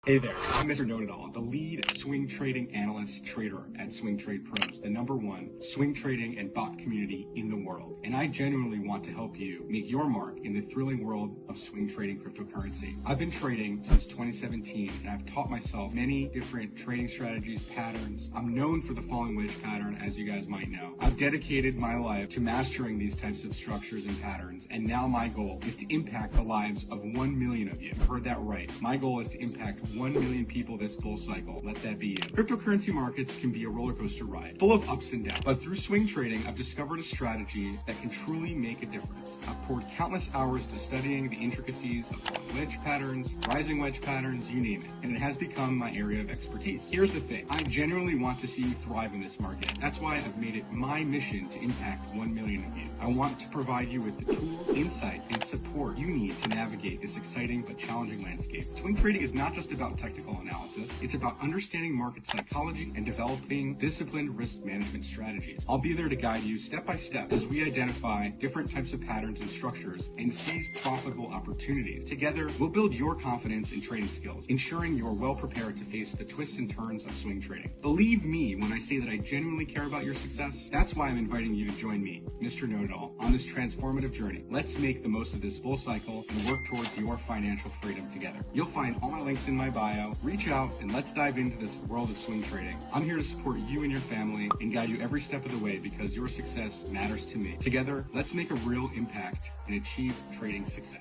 Hey there, I'm Mr. Know-It-All, the lead swing trading analyst trader at Swing Trade Pros, the #1 swing trading and bot community in the world. And I genuinely want to help you make your mark in the thrilling world of swing trading cryptocurrency. I've been trading since 2017 and I've taught myself many different trading strategies, patterns. I'm known for the falling wedge pattern, as you guys might know. I've dedicated my life to mastering these types of structures and patterns, and now my goal is to impact the lives of 1 million of you. You heard that right. My goal is to impact 1 million people this bull cycle. Let that be you. Cryptocurrency markets can be a roller coaster ride, full of ups and downs. But through swing trading, I've discovered a strategy that can truly make a difference. I've poured countless hours to studying the intricacies of falling wedge patterns, rising wedge patterns, you name it, and it has become my area of expertise. Here's the thing. I genuinely want to see you thrive in this market. That's why I've made it my mission to impact 1 million of you. I want to provide you with the tools, insight, and support you need to navigate this exciting but challenging landscape. Swing trading is not just about technical analysis. It's about understanding market psychology and developing disciplined risk management strategies. I'll be there to guide you step by step as we identify different types of patterns and structures and seize profitable opportunities. Together, we'll build your confidence in trading skills, ensuring you're well prepared to face the twists and turns of swing trading. Believe me when I say that I genuinely care about your success. That's why I'm inviting you to join me, Mr. Know-It-All, on this transformative journey. Let's make the most of this bull cycle and work towards your financial freedom together. You'll find all my links in my bio. Reach out and let's dive into this world of swing trading. I'm here to support you and your family and guide you every step of the way because your success matters to me. Together, let's make a real impact and achieve trading success.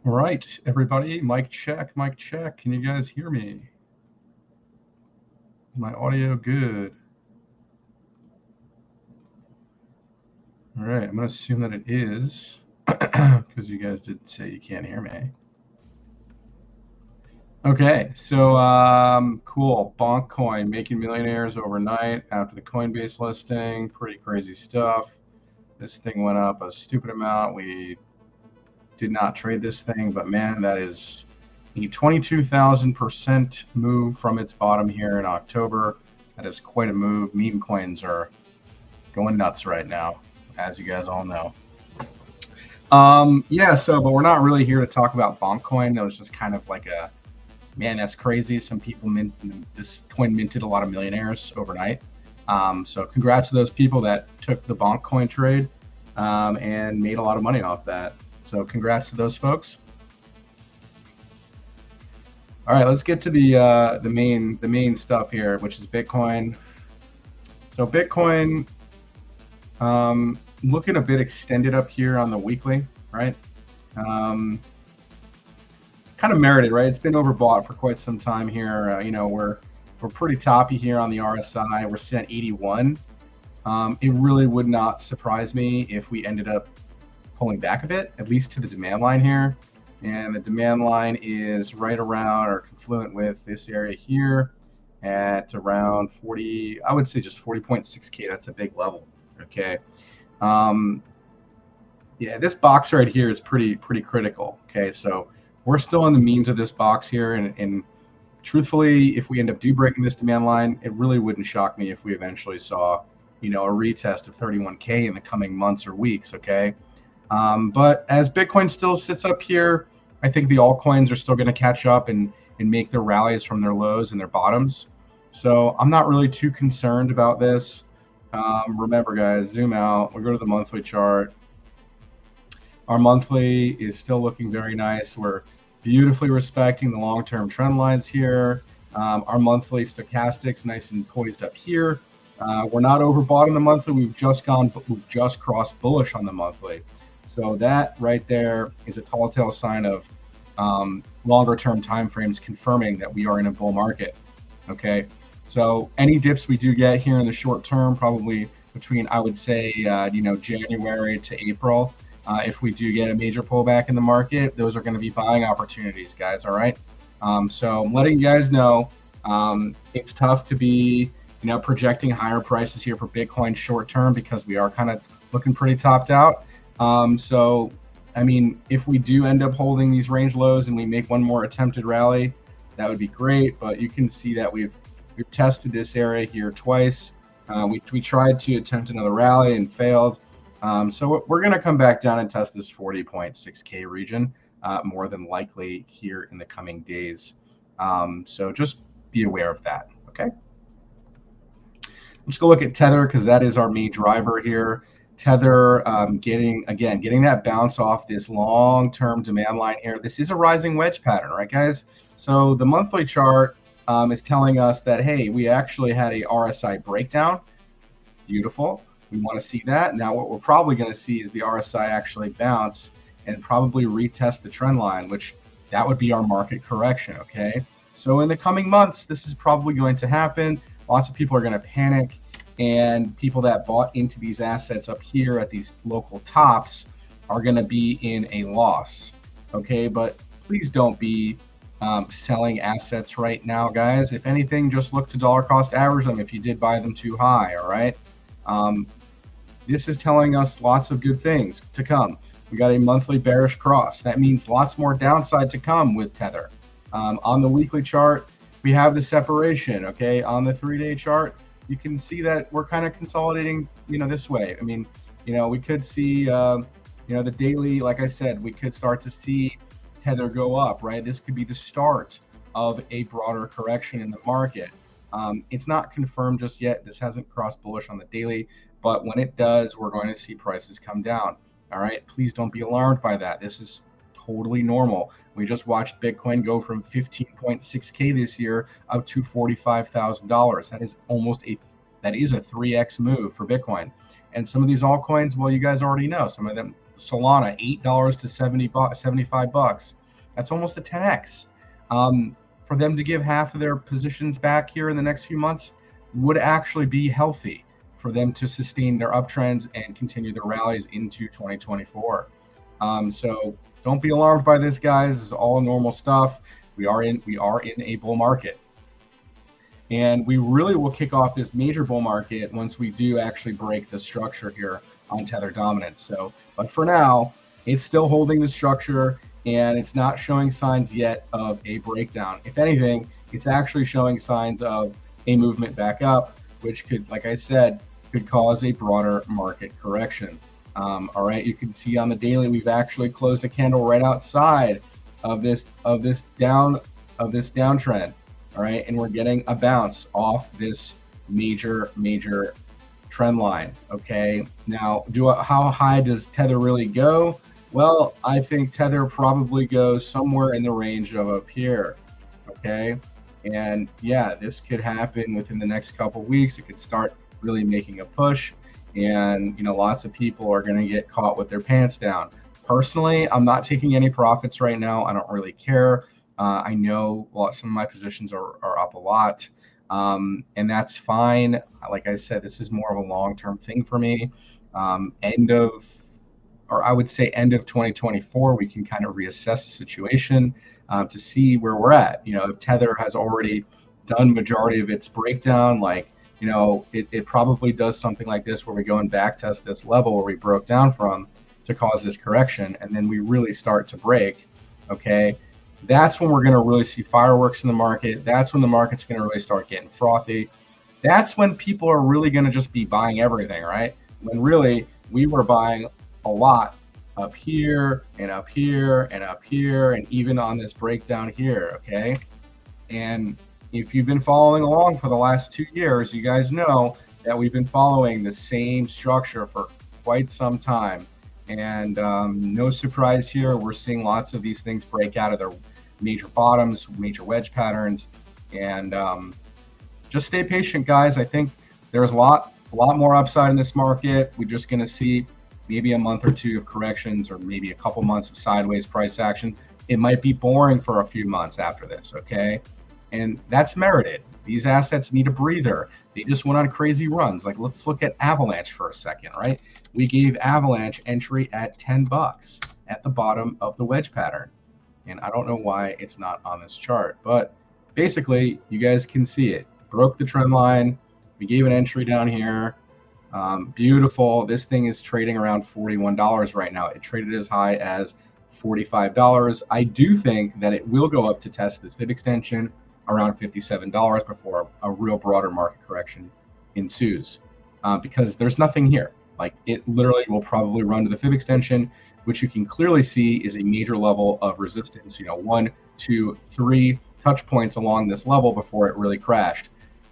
All right, everybody, mic check, mic check. Can you guys hear me? Is my audio good? All right, I'm going to assume that it is because you guys did say you can't hear me. Okay, so cool. Bonk coin making millionaires overnight after the Coinbase listing. Pretty crazy stuff. This thing went up a stupid amount. We did not trade this thing, but man, that is a 22,000% move from its bottom here in October. That is quite a move. Meme coins are going nuts right now, as you guys all know. Yeah, so, but we're not really here to talk about Bonk coin. That was just kind of like a, man, that's crazy. Some people this coin minted a lot of millionaires overnight. So congrats to those people that took the Bonk coin trade and made a lot of money off that. So congrats to those folks. All right, let's get to the main stuff here, which is Bitcoin. So Bitcoin looking a bit extended up here on the weekly, right? Kind of merited, right? It's been overbought for quite some time here. You know, we're pretty toppy here on the RSI. We're sitting at 81. It really would not surprise me if we ended up pulling back a bit, at least to the demand line here. And the demand line is right around or confluent with this area here at around 40, I would say just 40.6K. That's a big level, okay? Yeah, this box right here is pretty critical, okay? So we're still in the means of this box here, and truthfully, if we end up breaking this demand line, it really wouldn't shock me if we eventually saw, you know, a retest of 31K in the coming months or weeks, okay? But as Bitcoin still sits up here, I think the altcoins are still going to catch up and make their rallies from their lows and their bottoms. So I'm not really too concerned about this. Remember, guys, zoom out. We'll go to the monthly chart. Our monthly is still looking very nice. We're beautifully respecting the long-term trend lines here. Our monthly stochastics nice and poised up here. We're not overbought on the monthly. We've just crossed bullish on the monthly. So that right there is a tall tale sign of longer term time frames confirming that we are in a bull market. Okay, so any dips we do get here in the short term, probably between, I would say, you know, January to April, if we do get a major pullback in the market, those are going to be buying opportunities, guys. All right. So I'm letting you guys know it's tough to be, you know, projecting higher prices here for Bitcoin short term because we are kind of looking pretty topped out. So, I mean, if we do end up holding these range lows and we make one more attempted rally, that would be great. But you can see that we've tested this area here twice. We tried to attempt another rally and failed. So we're going to come back down and test this 40.6K region more than likely here in the coming days. So just be aware of that, okay? Let's go look at Tether because that is our main driver here. Tether getting that bounce off this long-term demand line here. This is a rising wedge pattern, right, guys? So the monthly chart is telling us that, hey, we actually had a RSI breakdown. Beautiful. We want to see that. Now what we're probably going to see is the RSI actually bounce and probably retest the trend line, which that would be our market correction, okay? So in the coming months, this is probably going to happen. Lots of people are going to panic, and people that bought into these assets up here at these local tops are going to be in a loss, okay? But please don't be selling assets right now, guys. If anything, just look to dollar cost average them if you did buy them too high, all right? This is telling us lots of good things to come. We got a monthly bearish cross. That means lots more downside to come with Tether. On the weekly chart, we have the separation, okay? On the 3-day chart, you can see that we're kind of consolidating, this way. I mean, we could see, the daily, like I said, we could start to see Tether go up, right? This could be the start of a broader correction in the market. It's not confirmed just yet. This hasn't crossed bullish on the daily, but when it does, we're going to see prices come down. All right, please don't be alarmed by that. This is totally normal. We just watched Bitcoin go from 15.6K this year up to $45,000. That is a 3x move for Bitcoin. And some of these altcoins, well, you guys already know. Some of them, Solana, $8 to $75. That's almost a 10x. For them to give half of their positions back here in the next few months would actually be healthy for them to sustain their uptrends and continue their rallies into 2024. So don't be alarmed by this, guys. This is all normal stuff. We are in a bull market, and we really will kick off this major bull market once we do actually break the structure here on Tether dominance. So, but for now, it's still holding the structure, and it's not showing signs yet of a breakdown. If anything, it's actually showing signs of a movement back up, which could, like I said, could cause a broader market correction. All right, you can see on the daily we've actually closed a candle right outside of this downtrend. All right, and we're getting a bounce off this major trend line. Okay, now how high does Tether really go? Well, I think Tether probably goes somewhere in the range of up here. Okay, and yeah, this could happen within the next couple weeks. It could start really making a push, and lots of people are going to get caught with their pants down. Personally, I'm not taking any profits right now. I don't really care. I know some of my positions are up a lot, and that's fine. Like I said, this is more of a long-term thing for me. End of 2024, we can kind of reassess the situation to see where we're at. If Tether has already done majority of its breakdown, like it probably does something like this where we go and back test this level where we broke down from to cause this correction, and then we really start to break. Okay, that's when we're going to really see fireworks in the market. That's when the market's going to really start getting frothy. That's when people are really going to just be buying everything, right? When really we were buying a lot up here and up here and up here, and even on this breakdown here. Okay, and if you've been following along for the last 2 years, you guys know that we've been following the same structure for quite some time. And no surprise here, we're seeing lots of these things break out of their major bottoms, major wedge patterns. And just stay patient, guys. I think there's a lot more upside in this market. We're just going to see maybe a month or two of corrections, or maybe a couple months of sideways price action. It might be boring for a few months after this, okay? And that's merited. These assets need a breather. They just went on crazy runs. Like, let's look at Avalanche for a second, right? We gave Avalanche entry at $10 at the bottom of the wedge pattern. And I don't know why it's not on this chart, but basically you guys can see it. Broke the trend line. We gave an entry down here. Beautiful. This thing is trading around $41 right now. It traded as high as $45. I do think that it will go up to test this fib extension around $57 before a real broader market correction ensues, because there's nothing here. Like it literally will probably run to the fib extension, which you can clearly see is a major level of resistance. 1, 2, 3 touch points along this level before it really crashed.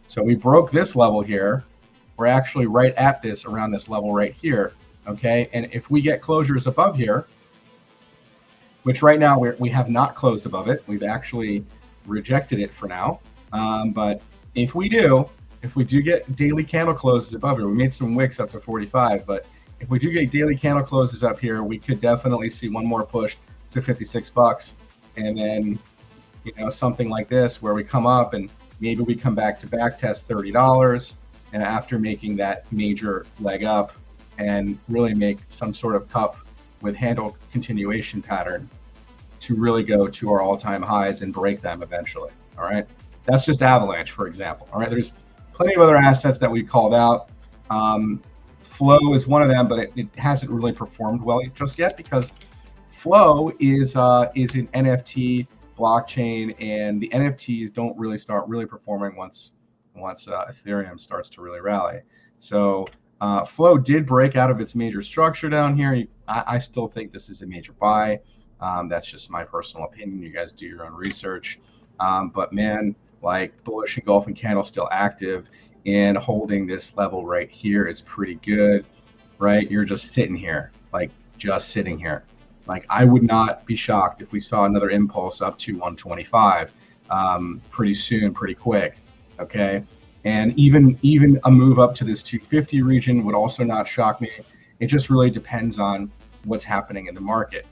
So we broke this level here. We're actually right at this, around this level right here. Okay, and if we get closures above here, which right now we have not closed above it, we've actually rejected it for now. But if we do get daily candle closes above here, we made some wicks up to 45, but if we do get daily candle closes up here, we could definitely see one more push to 56 bucks, and then something like this where we come up and maybe we come back to back test $30, and after making that major leg up and really make some sort of cup with handle continuation pattern to really go to our all-time highs and break them eventually. All right, that's just Avalanche, for example. All right, there's plenty of other assets that we called out. Flow is one of them, but it hasn't really performed well just yet because Flow is an NFT blockchain, and the NFTs don't really start performing once Ethereum starts to really rally. So Flow did break out of its major structure down here. I still think this is a major buy. That's just my personal opinion. You guys do your own research. But man, like bullish engulfing candle still active, and holding this level right here is pretty good, right? You're just sitting here, like just sitting here. Like I would not be shocked if we saw another impulse up to 125 pretty soon, pretty quick. Okay. And even a move up to this 250 region would also not shock me. It just really depends on what's happening in the market.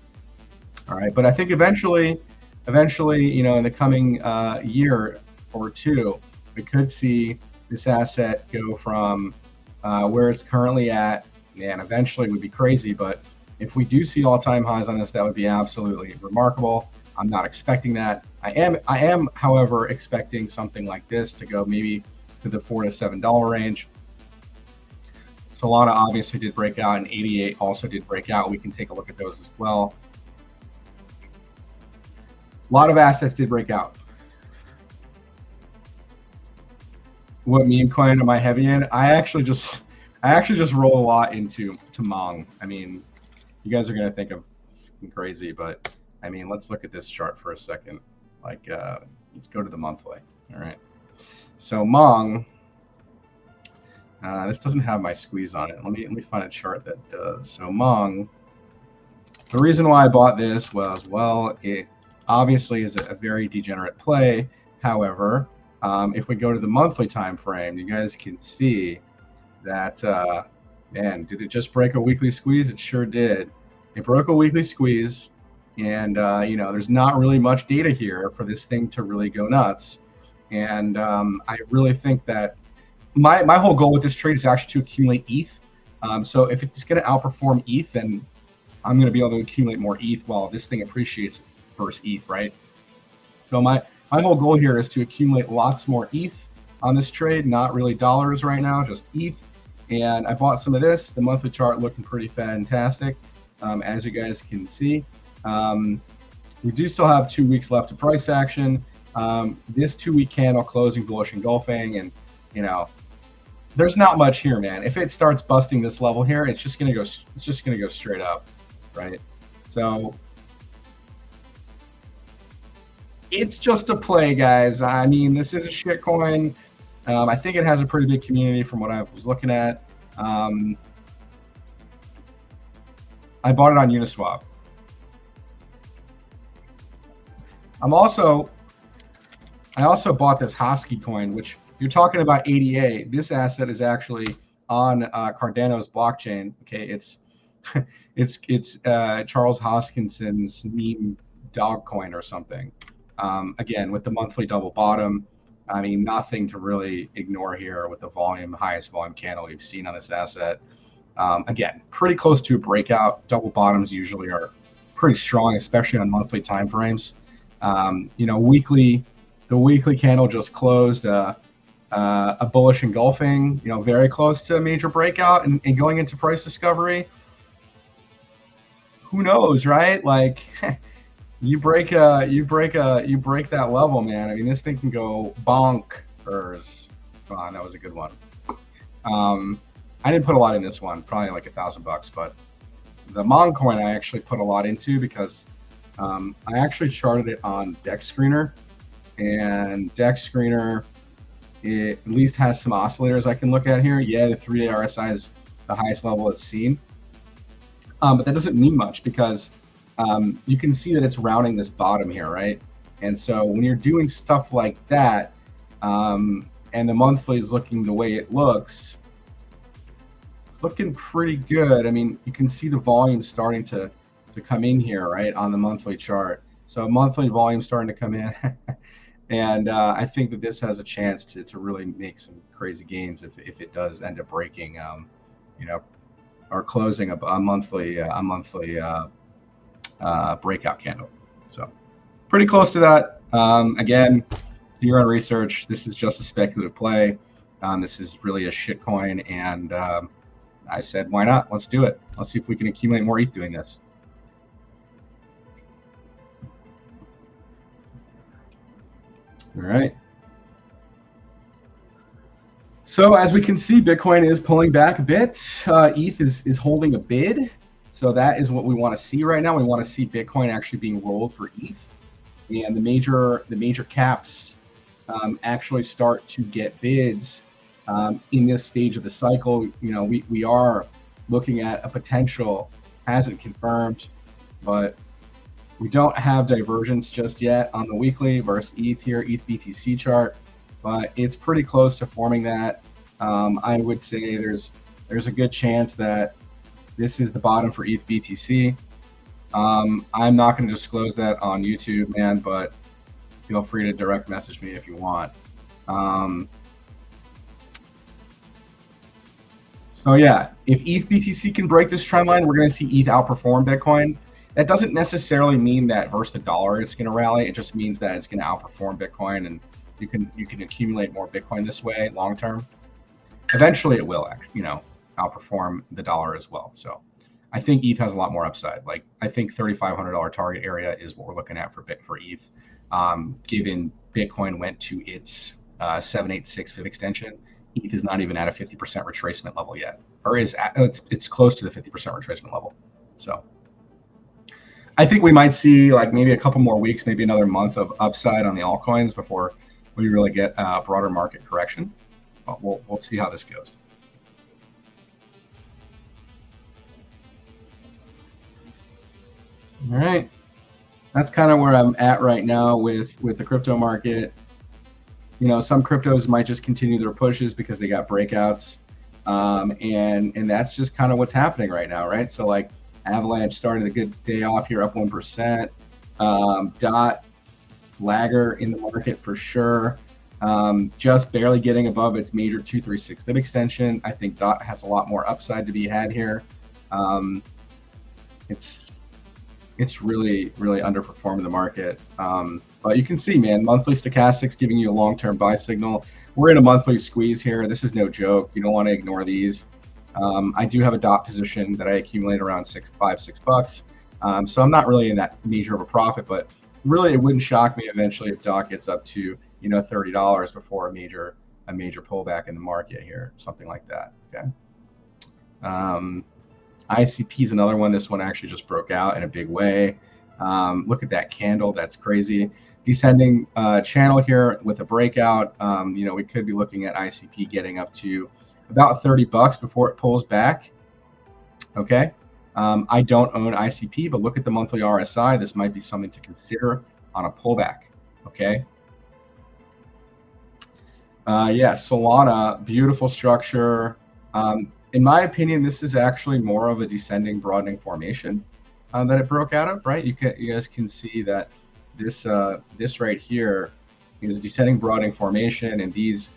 All right. But I think eventually, in the coming year or two, we could see this asset go from where it's currently at. Man, eventually would be crazy. But if we do see all-time highs on this, that would be absolutely remarkable. I'm not expecting that. I am, however, expecting something like this to go maybe to the $4 to $7 range. Solana obviously did break out, and 88 also did break out. We can take a look at those as well. A lot of assets did break out. What meme coin am I heavy in? I actually just roll a lot into Mong. I mean, you guys are gonna think I'm crazy, but I mean, let's look at this chart for a second. Like, let's go to the monthly. All right. So Mong, this doesn't have my squeeze on it. Let me find a chart that does. So Mong, the reason why I bought this was, well, it obviously is a very degenerate play. However, if we go to the monthly time frame, you guys can see that, man, did it just break a weekly squeeze? It sure did. It broke a weekly squeeze, and there's not really much data here for this thing to really go nuts. And I really think that my whole goal with this trade is actually to accumulate ETH. So if it's going to outperform ETH, then I'm going to be able to accumulate more ETH while this thing appreciates versus ETH, right? So my whole goal here is to accumulate lots more ETH on this trade, not really dollars right now, just ETH. And I bought some of this. The monthly chart looking pretty fantastic, as you guys can see. We do still have 2 weeks left of price action. This 2-week candle closing bullish engulfing, and there's not much here, man. If it starts busting this level here, it's just gonna go straight up, right? So it's just a play, guys. I mean, this is a shit coin. I think it has a pretty big community from what I was looking at. I bought it on Uniswap. I also bought this Hosky coin, which you're talking about ADA. This asset is actually on Cardano's blockchain. Okay, it's Charles Hoskinson's meme dog coin or something. Again, with the monthly double bottom. I mean, nothing to really ignore here with the highest volume candle we've seen on this asset. Again, pretty close to a breakout. Double bottoms usually are pretty strong, especially on monthly time frames. The weekly candle just closed a bullish engulfing, very close to a major breakout and going into price discovery. Who knows, right? Like, you break that level, man. I mean, this thing can go bonkers. Oh, that was a good one. I didn't put a lot in this one, probably like $1,000, but the Mon coin I actually put a lot into because I actually charted it on Deck Screener, and Deck Screener, it at least has some oscillators I can look at here. Yeah, the 3-day RSI is the highest level it's seen, but that doesn't mean much because you can see that it's rounding this bottom here, right? And so when you're doing stuff like that, and the monthly is looking the way it looks, it's looking pretty good. I mean, you can see the volume starting to come in here, right, on the monthly chart. So monthly volume starting to come in. And I think that this has a chance to really make some crazy gains if it does end up breaking, you know, or closing a monthly breakout candle. So pretty close to that. Again, do your own research. This is just a speculative play. This is really a shit coin, and I said, why not? Let's do it. Let's see if we can accumulate more ETH doing this. All right. So as we can see, Bitcoin is pulling back a bit. ETH is holding a bid. So that is what we want to see right now. We want to see Bitcoin actually being rolled for ETH, and the major caps actually start to get bids in this stage of the cycle. You know, we are looking at a potential, hasn't confirmed, but we don't have divergence just yet on the weekly versus ETH here, ETH BTC chart, but it's pretty close to forming that. I would say there's a good chance that this is the bottom for ETH BTC. I'm not going to disclose that on YouTube, man, but feel free to direct message me if you want. So yeah, if ETH BTC can break this trend line, we're going to see ETH outperform Bitcoin. That doesn't necessarily mean that versus the dollar it's going to rally. It just means that it's going to outperform Bitcoin, and you can accumulate more Bitcoin this way long term. Eventually, it will, you know, outperform the dollar as well. So I think ETH has a lot more upside. Like, I think $3,500 target area is what we're looking at for ETH, given Bitcoin went to its 786 fib extension. ETH is not even at a 50% retracement level yet, or it's close to the 50% retracement level. So I think we might see like maybe a couple more weeks, maybe another month of upside on the altcoins before we really get a broader market correction. But we'll see how this goes. All right, that's kind of where I'm at right now with the crypto market. You know, some cryptos might just continue their pushes because they got breakouts, and that's just kind of what's happening right now, right? So like Avalanche started a good day off here, up 1%. Dot lagger in the market for sure. Just barely getting above its major 236 fib extension. I think Dot has a lot more upside to be had here. It's really underperforming the market. But you can see, man, monthly stochastics giving you a long-term buy signal. We're in a monthly squeeze here. This is no joke. You don't want to ignore these. I do have a Dot position that I accumulate around $5-6. So I'm not really in that major of a profit, but really it wouldn't shock me eventually if Dot gets up to, you know, $30 before a major pullback in the market here, something like that. Okay. ICP is another one. This one actually just broke out in a big way. Look at that candle. That's crazy. Descending channel here with a breakout. You know, we could be looking at ICP getting up to about $30 before it pulls back. Okay. I don't own ICP, but look at the monthly RSI. This might be something to consider on a pullback. Okay. Yeah, Solana, beautiful structure. In my opinion, this is actually more of a descending broadening formation that it broke out of, right? You guys can see that this right here is a descending broadening formation, and these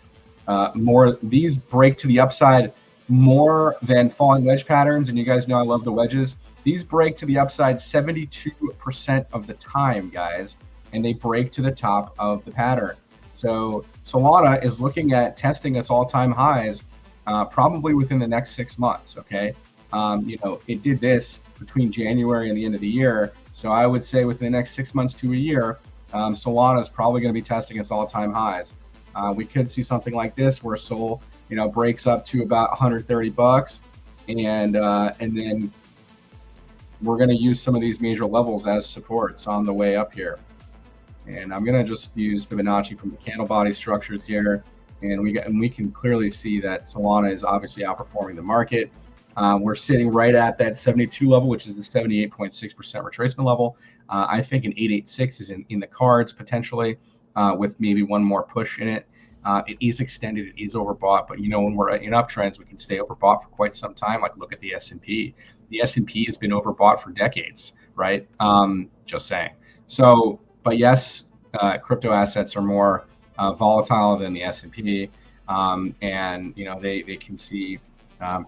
break to the upside more than falling wedge patterns. And you guys know I love the wedges. These break to the upside 72% of the time, guys, and they break to the top of the pattern. So Solana is looking at testing its all-time highs probably within the next 6 months. Okay, you know, it did this between January and the end of the year. So I would say within the next 6 months to a year, Solana is probably going to be testing its all-time highs. We could see something like this where Sol, breaks up to about 130 bucks, and then we're going to use some of these major levels as supports on the way up here. And I'm going to just use Fibonacci from the candle body structures here, and we can clearly see that Solana is obviously outperforming the market. We're sitting right at that 72 level, which is the 78.6% retracement level. I think an 886 is in the cards potentially, with maybe one more push in it. It is extended, it is overbought, but when we're in uptrends, we can stay overbought for quite some time. Like look at the S&P. The S&P has been overbought for decades, right? Just saying. So, but yes, crypto assets are more volatile than the S&P, and they can see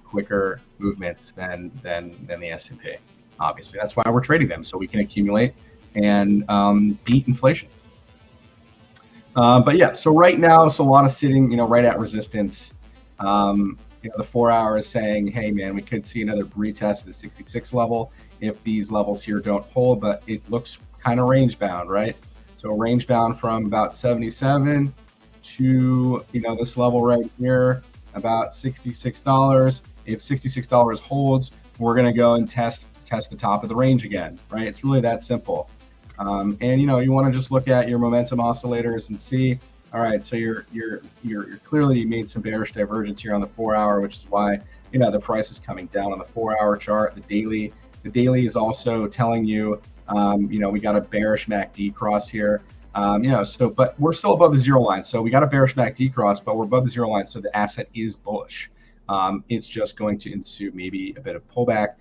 quicker movements than the S&P. Obviously, that's why we're trading them, so we can accumulate and beat inflation. But yeah, so right now Solana's sitting, right at resistance. The 4 hour is saying, hey man, we could see another retest of the 66 level if these levels here don't hold, but it looks kind of range bound, right? So range bound from about 77 to this level right here, about $66. If $66 holds, we're going to go and test the top of the range again, right? It's really that simple. And you want to just look at your momentum oscillators and see, all right, so you're clearly made some bearish divergence here on the 4 hour, which is why the price is coming down on the 4 hour chart. The daily is also telling you, we got a bearish MACD cross here. But we're still above the zero line. So we got a bearish MACD cross, but we're above the zero line. So the asset is bullish. It's just going to ensue maybe a bit of pullback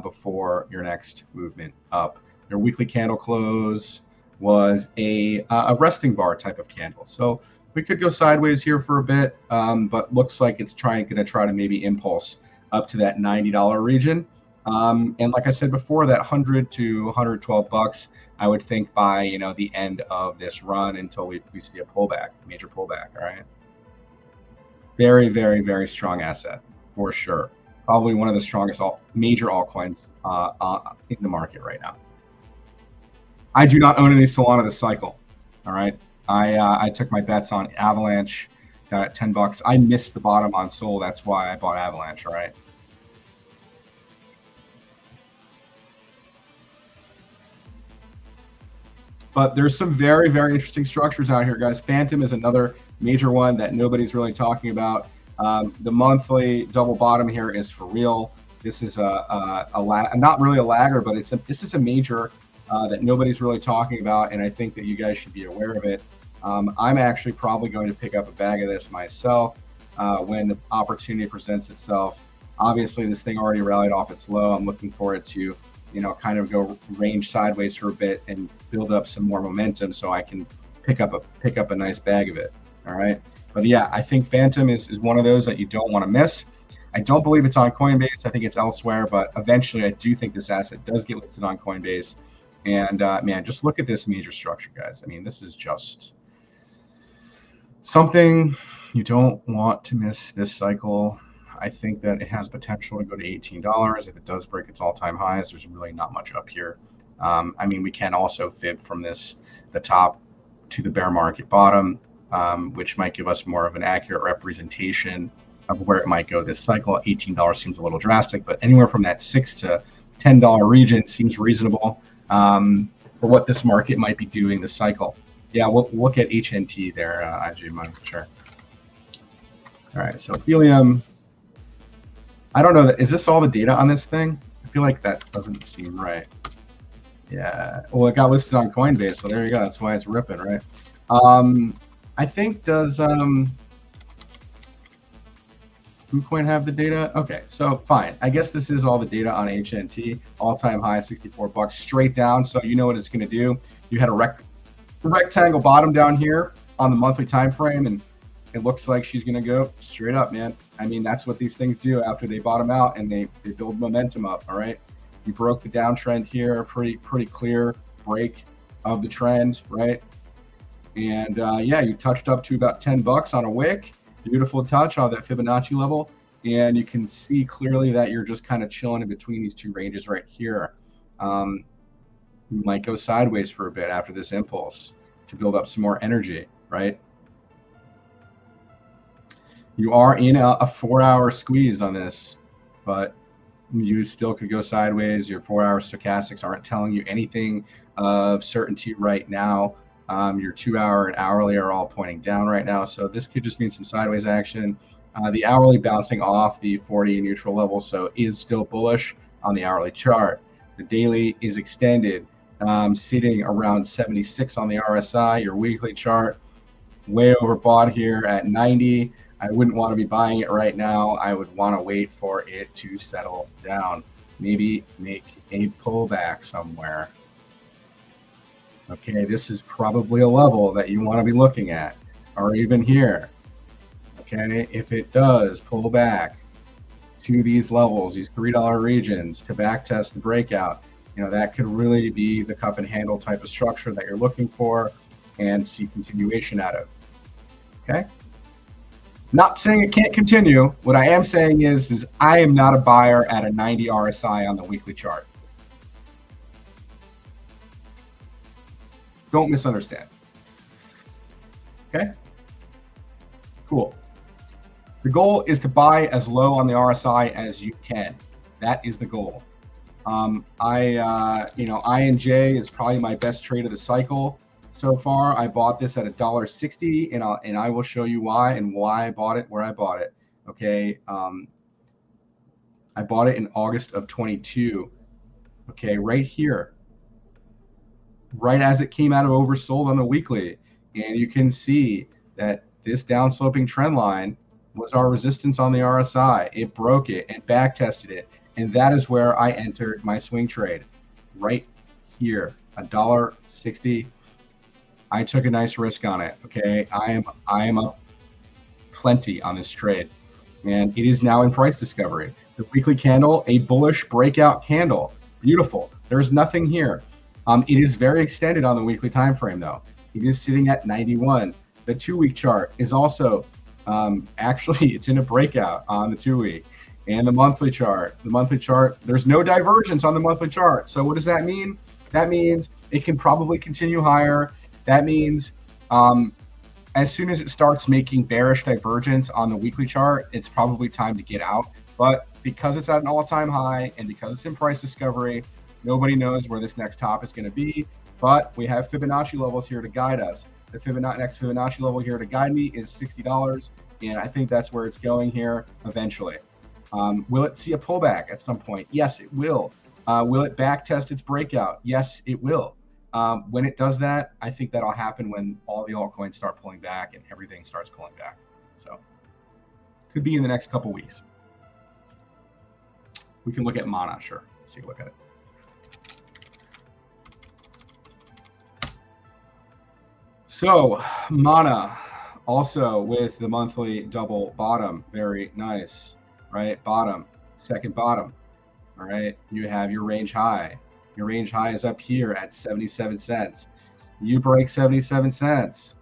before your next movement up. Your weekly candle close was a resting bar type of candle. So we could go sideways here for a bit, but looks like it's going to try to maybe impulse up to that $90 region. And like I said before, that 100 to 112 bucks, I would think by the end of this run until we see a pullback, major pullback. All right. Very, very, very strong asset for sure. Probably one of the strongest major altcoins in the market right now. I do not own any Solana this cycle. All right. I took my bets on Avalanche down at 10 bucks. I missed the bottom on Sol. That's why I bought Avalanche. All right. But there's some very, very interesting structures out here, guys. Phantom is another major one that nobody's really talking about. The monthly double bottom here is for real. This is not really a lagger, but this is a major that nobody's really talking about, and I think that you guys should be aware of it. I'm actually probably going to pick up a bag of this myself when the opportunity presents itself. Obviously, this thing already rallied off its low. I'm looking for it to kind of go range sideways for a bit and build up some more momentum so I can pick up a nice bag of it. All right. But yeah, I think Phantom is one of those that you don't want to miss. I don't believe it's on Coinbase. I think it's elsewhere, but eventually I do think this asset does get listed on Coinbase. And man, just look at this major structure, guys. I mean, this is just something you don't want to miss this cycle. I think that it has potential to go to $18. If it does break its all-time highs, there's really not much up here. I mean, we can also fib from the top to the bear market bottom, which might give us more of an accurate representation of where it might go this cycle. $18 seems a little drastic, but anywhere from that $6 to $10 region seems reasonable for what this market might be doing this cycle. Yeah, we'll look at HNT there, IJ Money, sure. All right, so helium. I don't know. Is this all the data on this thing? I feel like that doesn't seem right. Yeah. Well, it got listed on Coinbase, so there you go. That's why it's ripping, right? I think does KuCoin have the data? Okay, so fine. I guess this is all the data on HNT. All-time high, 64 bucks, straight down. So you know what it's going to do. You had a rectangle bottom down here on the monthly time frame, and it looks like she's going to go straight up, man. I mean, that's what these things do after they bottom out and they build momentum up, all right? You broke the downtrend here, pretty clear break of the trend, right? And yeah, you touched up to about 10 bucks on a wick. Beautiful touch on that Fibonacci level. And you can see clearly that you're just kind of chilling in between these two ranges right here. You might go sideways for a bit after this impulse to build up some more energy, right? You are in a 4-hour squeeze on this, but you still could go sideways. Your 4-hour stochastics aren't telling you anything of certainty right now. Your 2-hour and hourly are all pointing down right now, so this could just mean some sideways action. The hourly bouncing off the 40 neutral level, so is still bullish on the hourly chart. The daily is extended, sitting around 76 on the RSI. Your weekly chart way overbought here at 90. I wouldn't want to be buying it right now. I would want to wait for it to settle down. Maybe make a pullback somewhere. Okay, this is probably a level that you want to be looking at, or even here. Okay, if it does pull back to these levels, these $3 regions, to back test the breakout, that could really be the cup and handle type of structure that you're looking for and see continuation out of. Okay, not saying it can't continue. What I am saying is I am not a buyer at a 90 RSI on the weekly chart. Don't misunderstand. Okay, cool. The goal is to buy as low on the RSI as you can. That is the goal. INJ is probably my best trade of the cycle so far. I bought this at $1.60, and I will show you why and why I bought it, where I bought it. Okay, I bought it in August of 22. Okay, right here, right as it came out of oversold on the weekly, and you can see that this downsloping trend line was our resistance on the RSI. It broke it and back tested it, and that is where I entered my swing trade, right here, $1.60. I took a nice risk on it. Okay, I am up plenty on this trade, and it is now in price discovery. The weekly candle, a bullish breakout candle, beautiful. There's nothing here. It is very extended on the weekly time frame though. It is sitting at 91. The 2-week chart is also actually it's in a breakout on the 2-week. And the monthly chart, there's no divergence on the monthly chart. So what does that mean? That means it can probably continue higher. That means as soon as it starts making bearish divergence on the weekly chart, it's probably time to get out. But because it's at an all-time high and because it's in price discovery, nobody knows where this next top is going to be. But we have Fibonacci levels here to guide us. The next Fibonacci level here to guide me is $60, and I think that's where it's going here eventually. Will it see a pullback at some point? Yes, it will. Will it back test its breakout? Yes, it will. When it does that, I think that'll happen when all the altcoins start pulling back and everything starts pulling back. So could be in the next couple weeks. We can look at Mana, sure. Let's take a look at it. So Mana, also with the monthly double bottom, very nice, right? Bottom, second bottom, all right? You have your range high. Your range high is up here at 77 cents. You break 77 cents.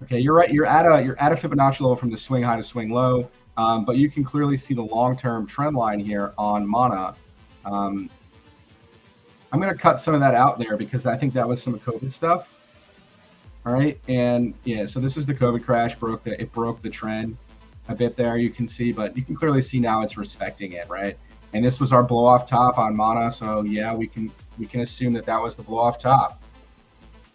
Okay, you're right. You're at a Fibonacci level from the swing high to swing low, but you can clearly see the long-term trend line here on Mana. I'm going to cut some of that out there because I think that was some COVID stuff. All right, and yeah, so this is the COVID crash. It broke the trend a bit there, you can see, but you can clearly see now it's respecting it, right? And this was our blow off top on Mana, so yeah, we can assume that was the blow off top.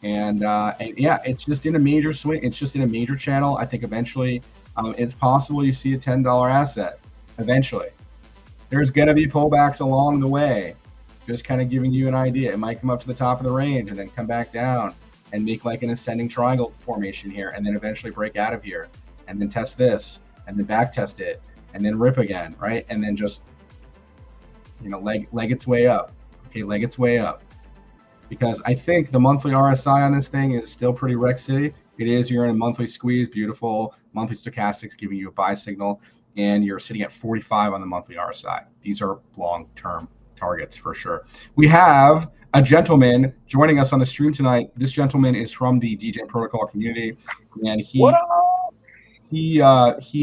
And yeah, it's just in a major swing. It's just in a major channel. I think eventually, it's possible you see a $10 asset. Eventually, there's gonna be pullbacks along the way. Just kind of giving you an idea. It might come up to the top of the range and then come back down and make like an ascending triangle formation here, and then eventually break out of here, and then test this, and then back test it, and then rip again, right? And then just, leg its way up. Okay, leg its way up. Because I think the monthly RSI on this thing is still pretty wreck city. It is, you're in a monthly squeeze, beautiful. Monthly stochastics giving you a buy signal, and you're sitting at 45 on the monthly RSI. These are long-term targets for sure. We have a gentleman joining us on the stream tonight. This gentleman is from the DJ Protocol community, and he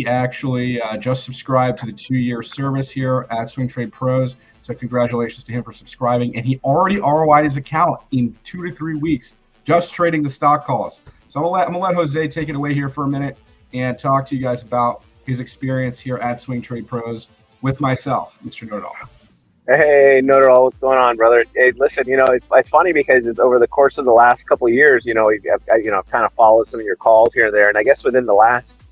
actually just subscribed to the 2-year service here at Swing Trade Pros. So congratulations to him for subscribing, and he already ROI'd his account in 2 to 3 weeks just trading the stock calls. So I'm gonna let Jose take it away here for a minute and talk to you guys about his experience here at Swing Trade Pros with myself, Mr. Nodal. Hey, Nodal, what's going on, brother? Hey, listen, it's funny because it's over the course of the last couple of years, I've kind of followed some of your calls here and there, and I guess within the last,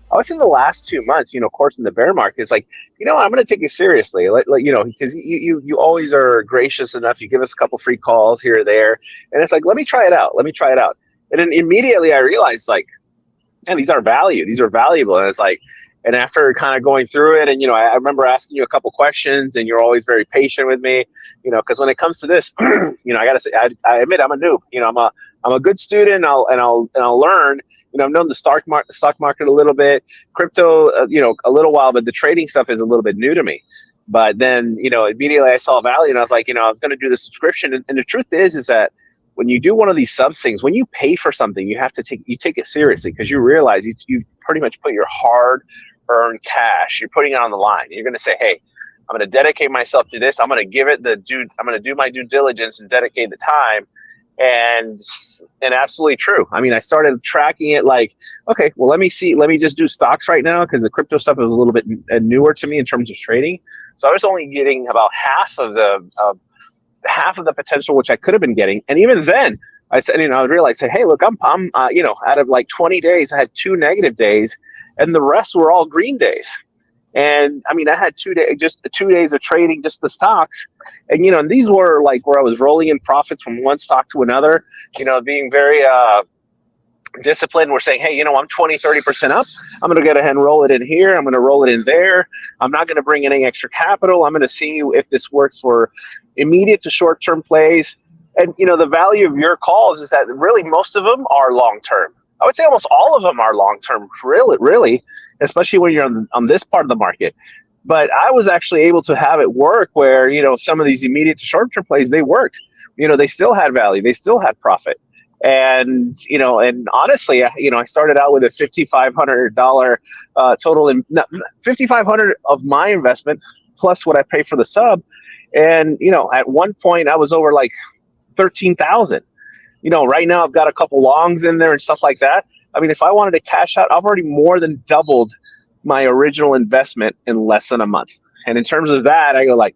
I would say the last 2 months, of course, in the bear market, it's like, I'm going to take you seriously, because you always are gracious enough. You give us a couple free calls here or there, and it's like, let me try it out, and then immediately I realized, like, man, these are valuable, and it's like. And after kind of going through it, and I remember asking you a couple questions, and you're always very patient with me, because when it comes to this, I gotta say, I admit I'm a noob. I'm a good student, and I'll learn. I've known the stock market a little bit, crypto, a little while, but the trading stuff is a little bit new to me. But then, immediately I saw value, and I was like, I was going to do the subscription. And the truth is that when you do one of these subs things, when you pay for something, you take it seriously, because you realize you pretty much put your hard earn cash. You're putting it on the line. You're going to say, hey, I'm going to dedicate myself to this. I'm going to give it I'm going to do my due diligence and dedicate the time. And absolutely true. I mean, I started tracking it like, okay, well, let me just do stocks right now, because the crypto stuff is a little bit newer to me in terms of trading. So I was only getting about half of the potential, which I could have been getting. And even then I said, I realized, hey, look, I'm out of like 20 days, I had 2 negative days, and the rest were all green days. And I mean, I had 2 days, just 2 days of trading, just the stocks. And, and these were like where I was rolling in profits from one stock to another, being very disciplined. We're saying, hey, I'm 20-30% up. I'm going to go ahead and roll it in here. I'm going to roll it in there. I'm not going to bring in any extra capital. I'm going to see if this works for immediate to short-term plays. And, the value of your calls is that really most of them are long-term. I would say almost all of them are long-term, really, especially when you're on this part of the market. But I was actually able to have it work where, some of these immediate to short-term plays, they worked. They still had value. They still had profit. And, and honestly, I started out with a $5,500 total, $5,500 of my investment plus what I pay for the sub. And, at one point I was over like 13,000. Right now I've got a couple longs in there and stuff like that. I mean, if I wanted to cash out, I've already more than doubled my original investment in less than a month. And in terms of that, I go like,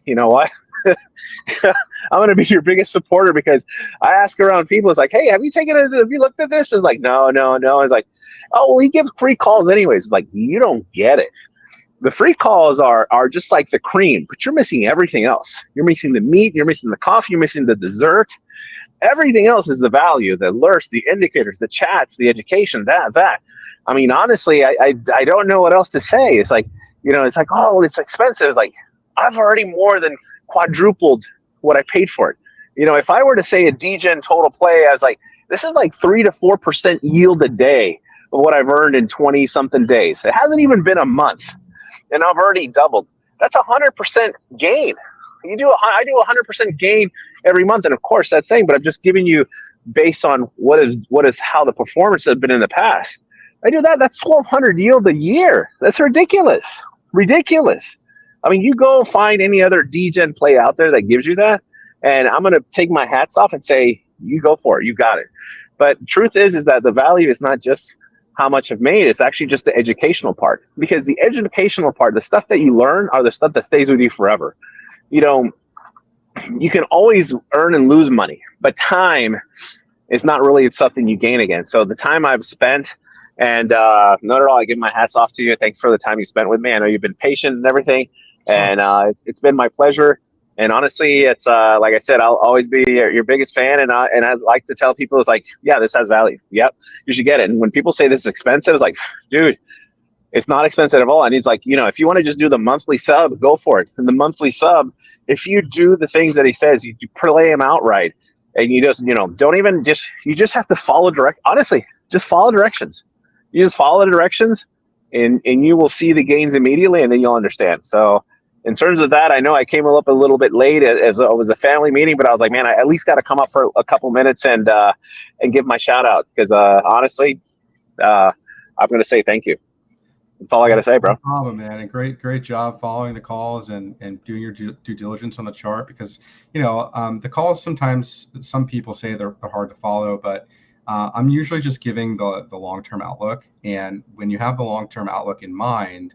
you know what? I'm going to be your biggest supporter, because I ask around people, it's like, hey, have you looked at this? It's like, no. It's like, oh, well, he gives free calls anyways. It's like, you don't get it. The free calls are just like the cream, but you're missing everything else. You're missing the meat, you're missing the coffee, you're missing the dessert. Everything else is the value, the alerts, the indicators, the chats, the education, that. I mean, honestly, I don't know what else to say. It's like, it's like, oh, it's expensive. It's like, I've already more than quadrupled what I paid for it. If I were to say a DGen total play, I was like, this is like 3 to 4% yield a day of what I've earned in 20 something days. It hasn't even been a month, and I've already doubled. That's 100% gain. I do 100% gain every month, and of course that's saying, but I'm just giving you based on what is how the performance has been in the past. I do that. That's 1,200 yield a year. That's ridiculous. I mean, you go find any other DGen play out there that gives you that, and I'm going to take my hats off and say, you go for it. You got it. But truth is that the value is not just how much I've made. It's actually just the educational part, because the educational part, the stuff that you learn, are the stuff that stays with you forever. You can always earn and lose money, but time is not really something you gain again. So the time I've spent, and not at all, I give my hats off to you. Thanks for the time you spent with me. I know you've been patient and everything, and it's been my pleasure. And honestly, it's like I said, I'll always be your biggest fan. And I like to tell people, it's like, yeah, this has value. Yep, you should get it. And when people say this is expensive, it's like, dude, it's not expensive at all. And he's like, if you want to just do the monthly sub, go for it. And the monthly sub, if you do the things that he says, you play him out right, and you just, don't even you just have to follow honestly, just follow directions. You just follow the directions, and you will see the gains immediately, and then you'll understand. So in terms of that, I know I came up a little bit late as it was a family meeting, but I was like, man, I at least got to come up for a couple minutes and give my shout out, because honestly, I'm going to say thank you. That's all I got to say, bro. No problem, man. And great job following the calls and doing your due diligence on the chart, because, the calls, sometimes some people say they're hard to follow, but I'm usually just giving the long-term outlook. And when you have the long-term outlook in mind,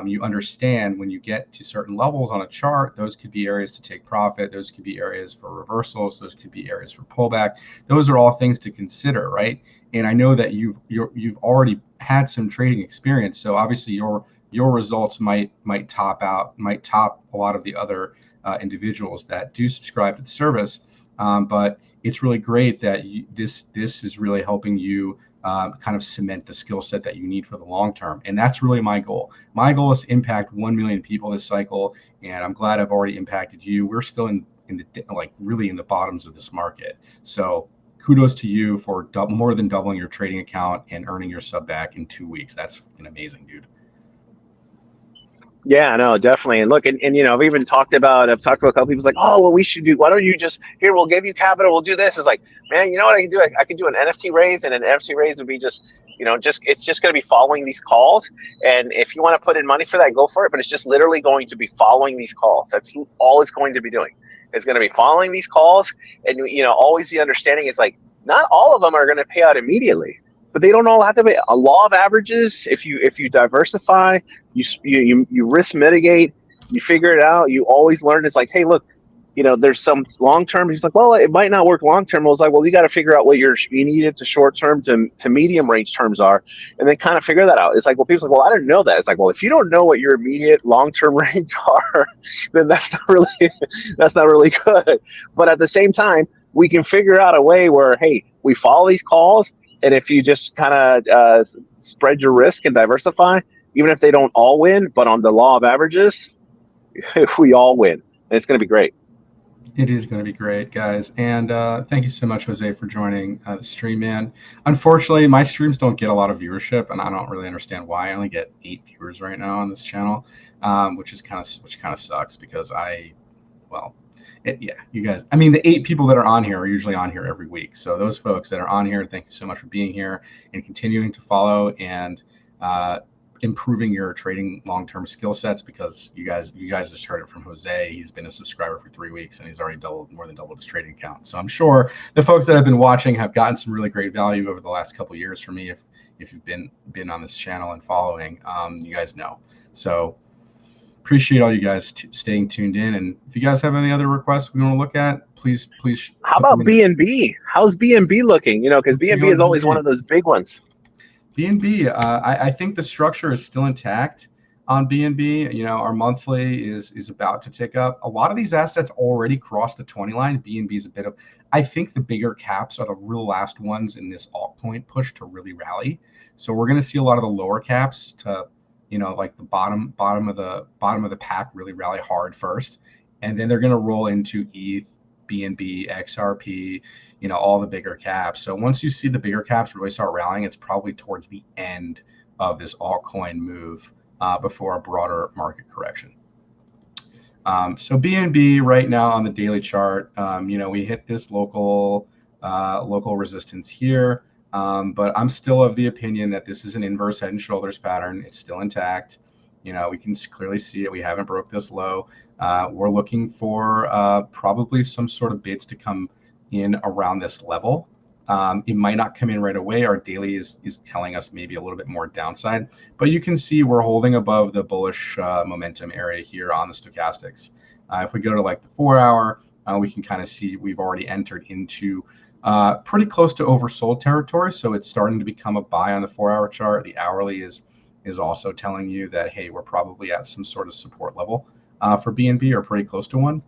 you understand when you get to certain levels on a chart, those could be areas to take profit. Those could be areas for reversals. Those could be areas for pullback. Those are all things to consider, right? And I know that you've already had some trading experience, so obviously your results might top a lot of the other individuals that do subscribe to the service. But it's really great that this is really helping you kind of cement the skill set that you need for the long term. And that's really my goal. My goal is to impact 1 million people this cycle. And I'm glad I've already impacted you. We're still in the really in the bottoms of this market. So kudos to you for more than doubling your trading account and earning your sub back in 2 weeks. That's amazing, dude. Yeah, no, definitely. And look, and I've even talked about a couple people's like, oh, well, we should do, why don't you just, here, we'll give you capital, we'll do this. It's like, man, you know what I can do? I can do an NFT raise, and an NFT raise would be just, it's just going to be following these calls. And if you want to put in money for that, go for it. But it's just literally going to be following these calls. That's all it's going to be doing. It's going to be following these calls. And, always the understanding is like, not all of them are going to pay out immediately, but they don't all have to be. A law of averages, if you diversify, you risk mitigate, you figure it out, you always learn. It's like, hey, look, there's some long term. He's like, well, it might not work long term. I was like, well, you got to figure out what you need it to short term to medium range terms are, and then kind of figure that out. It's like, well, people's like, well, I didn't know that. It's like, well, if you don't know what your immediate long term range are, then that's not really good. But at the same time, we can figure out a way where, hey, we follow these calls, and if you just kind of spread your risk and diversify, even if they don't all win, but on the law of averages, we all win. And it's going to be great. It is going to be great, guys. And thank you so much, Jose, for joining the stream, man. Unfortunately, my streams don't get a lot of viewership, and I don't really understand why. I only get 8 viewers right now on this channel, which kind of sucks because you guys, I mean, the 8 people that are on here are usually on here every week. So those folks that are on here, thank you so much for being here and continuing to follow and improving your trading long-term skill sets, because you guys just heard it from Jose. He's been a subscriber for 3 weeks and he's already more than doubled his trading account. So I'm sure the folks that have been watching have gotten some really great value over the last couple of years from me. If you've been on this channel and following, you guys know. So appreciate all you guys staying tuned in. And if you guys have any other requests we want to look at, please. How about BNB? How's BNB looking? Because BNB is always one of those big ones. BNB, I think the structure is still intact on BNB. Our monthly is about to tick up. A lot of these assets already crossed the 20 line. BNB is I think the bigger caps are the real last ones in this altcoin push to really rally. So we're going to see a lot of the lower caps to, like the bottom of the pack really rally hard first, and then they're going to roll into ETH, BNB, XRP, all the bigger caps. So once you see the bigger caps really start rallying, it's probably towards the end of this altcoin move before a broader market correction. So BNB right now on the daily chart, we hit this local resistance here, but I'm still of the opinion that this is an inverse head and shoulders pattern. It's still intact. We can clearly see it. We haven't broke this low. We're looking for probably some sort of bids to come in around this level. It might not come in right away. Our daily is telling us maybe a little bit more downside, but you can see we're holding above the bullish momentum area here on the stochastics. If we go to like the 4 hour, we can kind of see we've already entered into pretty close to oversold territory. So it's starting to become a buy on the 4 hour chart. The hourly is also telling you that, hey, we're probably at some sort of support level for BNB, or pretty close to one.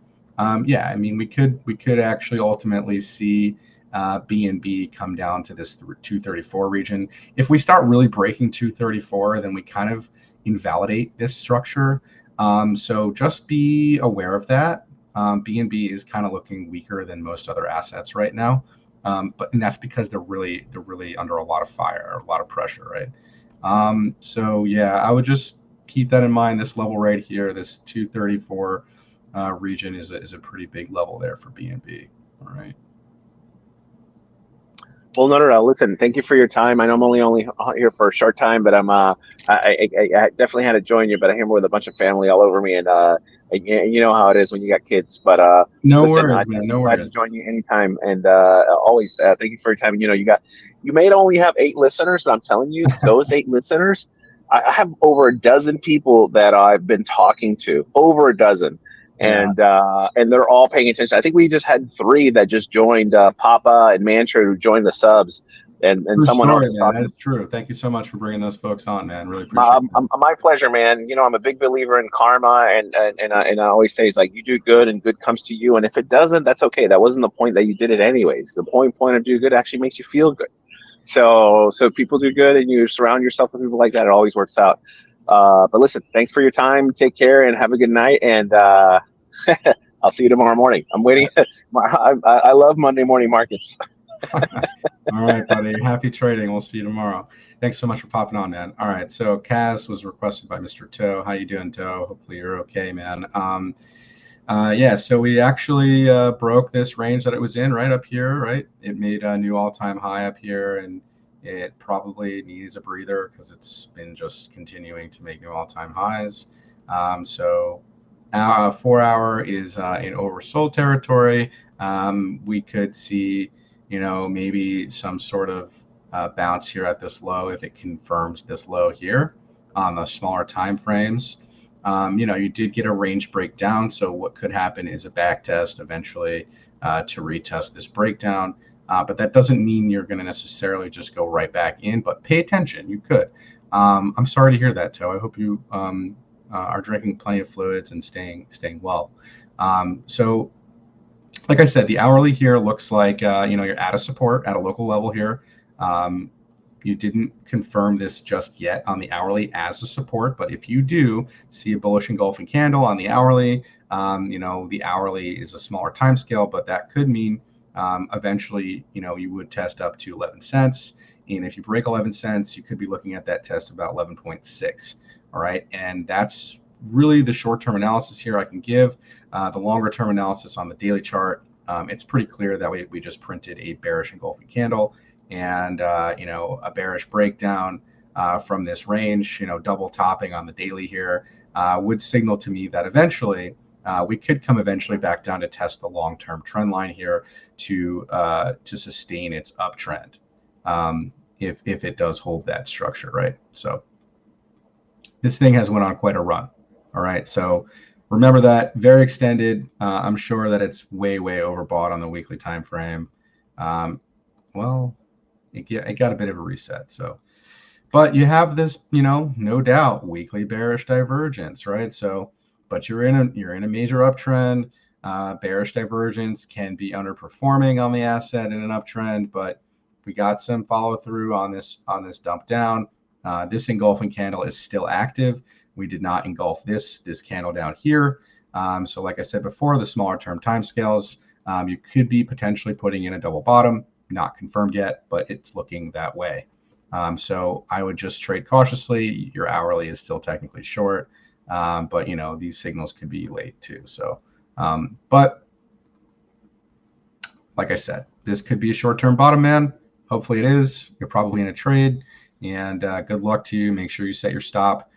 Yeah, I mean, we could actually ultimately see BNB come down to this 234 region. If we start really breaking 234, then we kind of invalidate this structure. So just be aware of that. BNB is kind of looking weaker than most other assets right now, and that's because they're really under a lot of fire, a lot of pressure, right? So yeah, I would just keep that in mind. This level right here, this 234 region is a pretty big level there for BNB. All right. Well, no. Listen, thank you for your time. I know I'm only here for a short time, but I definitely had to join you. But I'm here with a bunch of family all over me, and you know how it is when you got kids. But No listen, worries, man. I'd be No glad to worries. join you anytime. And always thank you for your time. You know, you may only have 8 listeners, but I'm telling you, those 8 listeners, I have over a dozen people that I've been talking to, over a dozen. Yeah, And they're all paying attention. I think we just had 3 that just joined, Papa and Mantra, who joined the subs, and true someone else story, is man. That talking. is true. Thank you so much for bringing those folks on, man. Really appreciate that. My pleasure, man. You know, I'm a big believer in karma, and I always say it's like you do good and good comes to you, and if it doesn't, that's okay. That wasn't the point that you did it anyways. The point of do good actually makes you feel good. So people do good, and you surround yourself with people like that. It always works out. But listen, thanks for your time. Take care and have a good night. And I'll see you tomorrow morning. I'm waiting. I love Monday morning markets. All right, buddy. Happy trading. We'll see you tomorrow. Thanks so much for popping on, man. All right. So Kaz was requested by Mr. Toe. How you doing, Toe? Hopefully you're okay, man. Yeah, so we actually broke this range that it was in right up here, right? It made a new all-time high up here, and it probably needs a breather because it's been just continuing to make new all-time highs. So 4 hour is in oversold territory. We could see, maybe some sort of bounce here at this low if it confirms this low here on the smaller time frames. You did get a range breakdown, so what could happen is a back test eventually to retest this breakdown. But that doesn't mean you're going to necessarily just go right back in, but pay attention. You could. I'm sorry to hear that, Toe. I hope you are drinking plenty of fluids and staying well. So like I said, the hourly here looks like you're at a support at a local level here. You didn't confirm this just yet on the hourly as a support, but if you do see a bullish engulfing candle on the hourly, the hourly is a smaller time scale, but that could mean eventually, you would test up to 11 cents. And if you break 11 cents, you could be looking at that test about 11.6. All right. And that's really the short-term analysis here I can give. The longer-term analysis on the daily chart, it's pretty clear that we just printed a bearish engulfing candle and a bearish breakdown from this range, double topping on the daily here would signal to me that eventually we could come eventually back down to test the long-term trend line here to sustain its uptrend if it does hold that structure, right? So this thing has went on quite a run. All right, so remember that very extended. I'm sure that it's way overbought on the weekly time frame. Well, it got a bit of a reset. So, but you have this, no doubt weekly bearish divergence, right? So, but you're in a major uptrend. Bearish divergence can be underperforming on the asset in an uptrend, but we got some follow through on this dump down. This engulfing candle is still active. We did not engulf this candle down here. So like I said before, the smaller term time scales, you could be potentially putting in a double bottom, not confirmed yet, but it's looking that way. So I would just trade cautiously. Your hourly is still technically short, but these signals could be late too. So, but like I said, this could be a short-term bottom, man. Hopefully it is. You're probably in a trade, and good luck to you. Make sure you set your stop.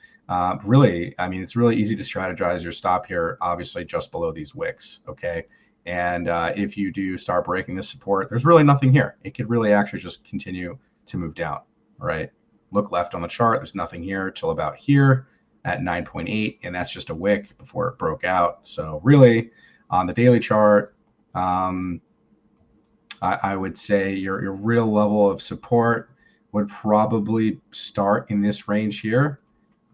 Really, I mean, it's really easy to strategize your stop here, obviously just below these wicks, okay? And if you do start breaking this support, there's really nothing here. It could really actually just continue to move down, all right? Look left on the chart. There's nothing here till about here at 9.8, and that's just a wick before it broke out. So really, on the daily chart, I would say your real level of support would probably start in this range here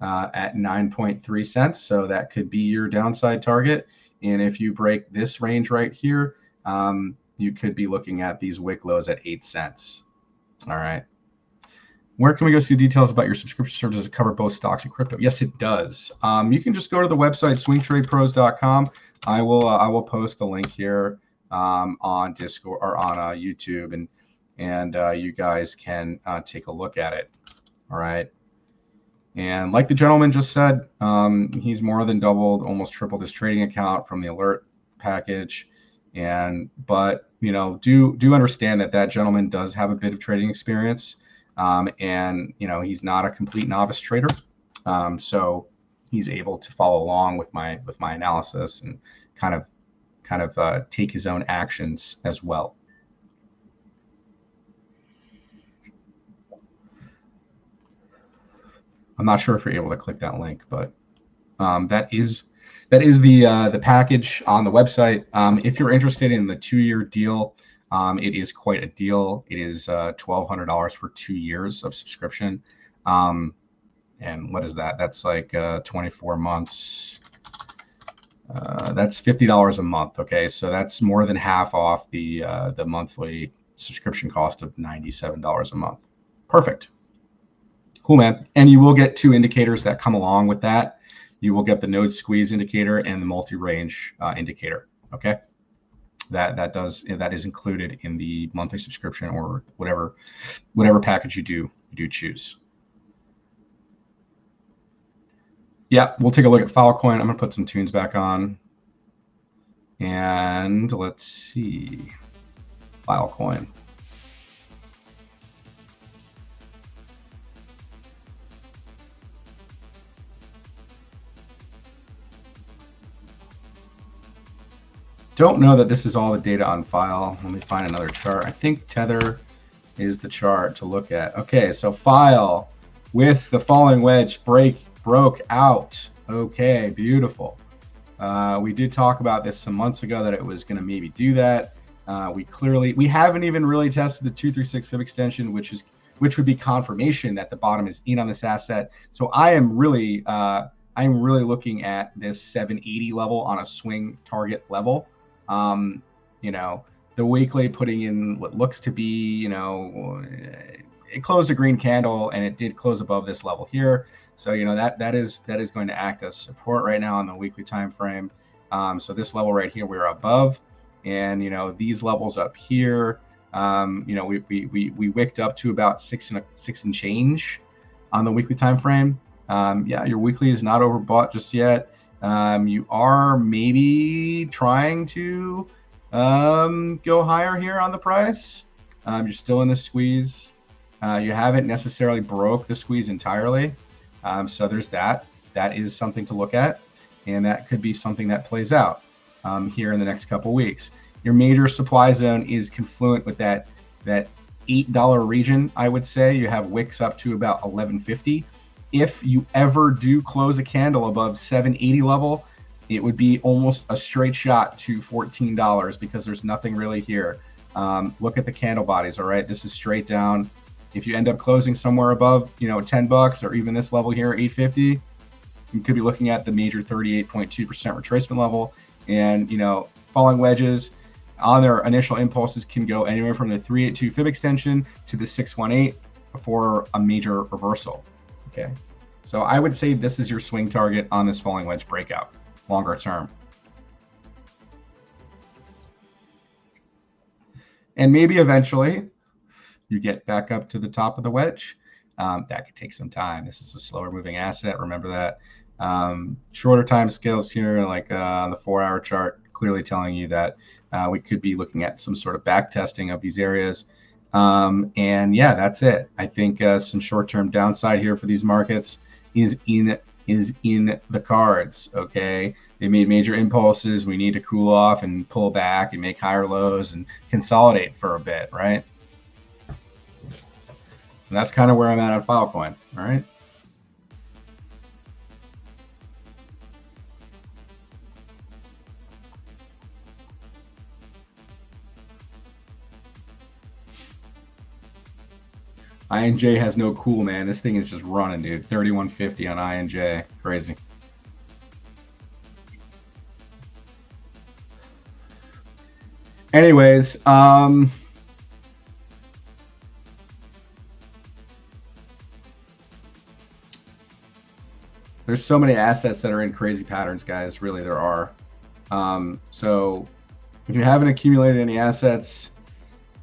at 9.3 cents. So that could be your downside target. And if you break this range right here, you could be looking at these wick lows at 8 cents. All right. Where can we go see details about your subscription service? Does it cover both stocks and crypto? Yes, it does. You can just go to the website, swingtradepros.com. I will post the link here on Discord or on YouTube, and you guys can take a look at it. All right. And like the gentleman just said, he's more than doubled, almost tripled his trading account from the alert package. But do understand that gentleman does have a bit of trading experience, and he's not a complete novice trader, so he's able to follow along with my analysis and kind of take his own actions as well. I'm not sure if you're able to click that link, but that is the package on the website. If you're interested in the 2-year deal, it is quite a deal. It is $1,200 for 2 years of subscription. And what is that? That's like 24 months. That's $50 a month. Okay, so that's more than half off the monthly subscription cost of $97 a month. Perfect. Cool, man. And you will get 2 indicators that come along with that. You will get the node squeeze indicator and the multi-range indicator. Okay, that is included in the monthly subscription or whatever package you do choose. Yeah, we'll take a look at Filecoin. I'm gonna put some tunes back on, and let's see, Filecoin. Don't know that this is all the data on file. Let me find another chart. I think Tether is the chart to look at. Okay, so file with the falling wedge broke out. Okay, beautiful. We did talk about this some months ago that it was going to maybe do that. We haven't even really tested the 236 fib extension, which would be confirmation that the bottom is in on this asset. So I'm really looking at this 780 level on a swing target level. The weekly putting in what looks to be, it closed a green candle and it did close above this level here. So, that is going to act as support right now on the weekly time frame. So this level right here, we're above, and, these levels up here, we wicked up to about 6 and change on the weekly time frame. Yeah, your weekly is not overbought just yet. You are maybe trying to go higher here on the price. You're still in the squeeze. You haven't necessarily broke the squeeze entirely. So there's that. That is something to look at, and that could be something that plays out here in the next couple weeks. Your major supply zone is confluent with that $8 region, I would say. You have wicks up to about 11.50. If you ever do close a candle above 780 level, it would be almost a straight shot to $14 because there's nothing really here. Look at the candle bodies. All right, this is straight down. If you end up closing somewhere above, $10 or even this level here, 850, you could be looking at the major 38.2% retracement level. And falling wedges on their initial impulses can go anywhere from the 382 fib extension to the 618 before a major reversal. Okay, so I would say this is your swing target on this falling wedge breakout, longer term. And maybe eventually you get back up to the top of the wedge. That could take some time. This is a slower moving asset. Remember that. Shorter time scales here, like on the 4-hour chart, clearly telling you that we could be looking at some sort of back testing of these areas. And yeah, that's it. I think some short-term downside here for these markets is in the cards. Okay, they made major impulses. We need to cool off and pull back and make higher lows and consolidate for a bit, right? And that's kind of where I'm at on Filecoin. All right. INJ has no cool, man. This thing is just running, dude. 3150 on INJ. Crazy. Anyways, there's so many assets that are in crazy patterns, guys. Really, there are. So if you haven't accumulated any assets,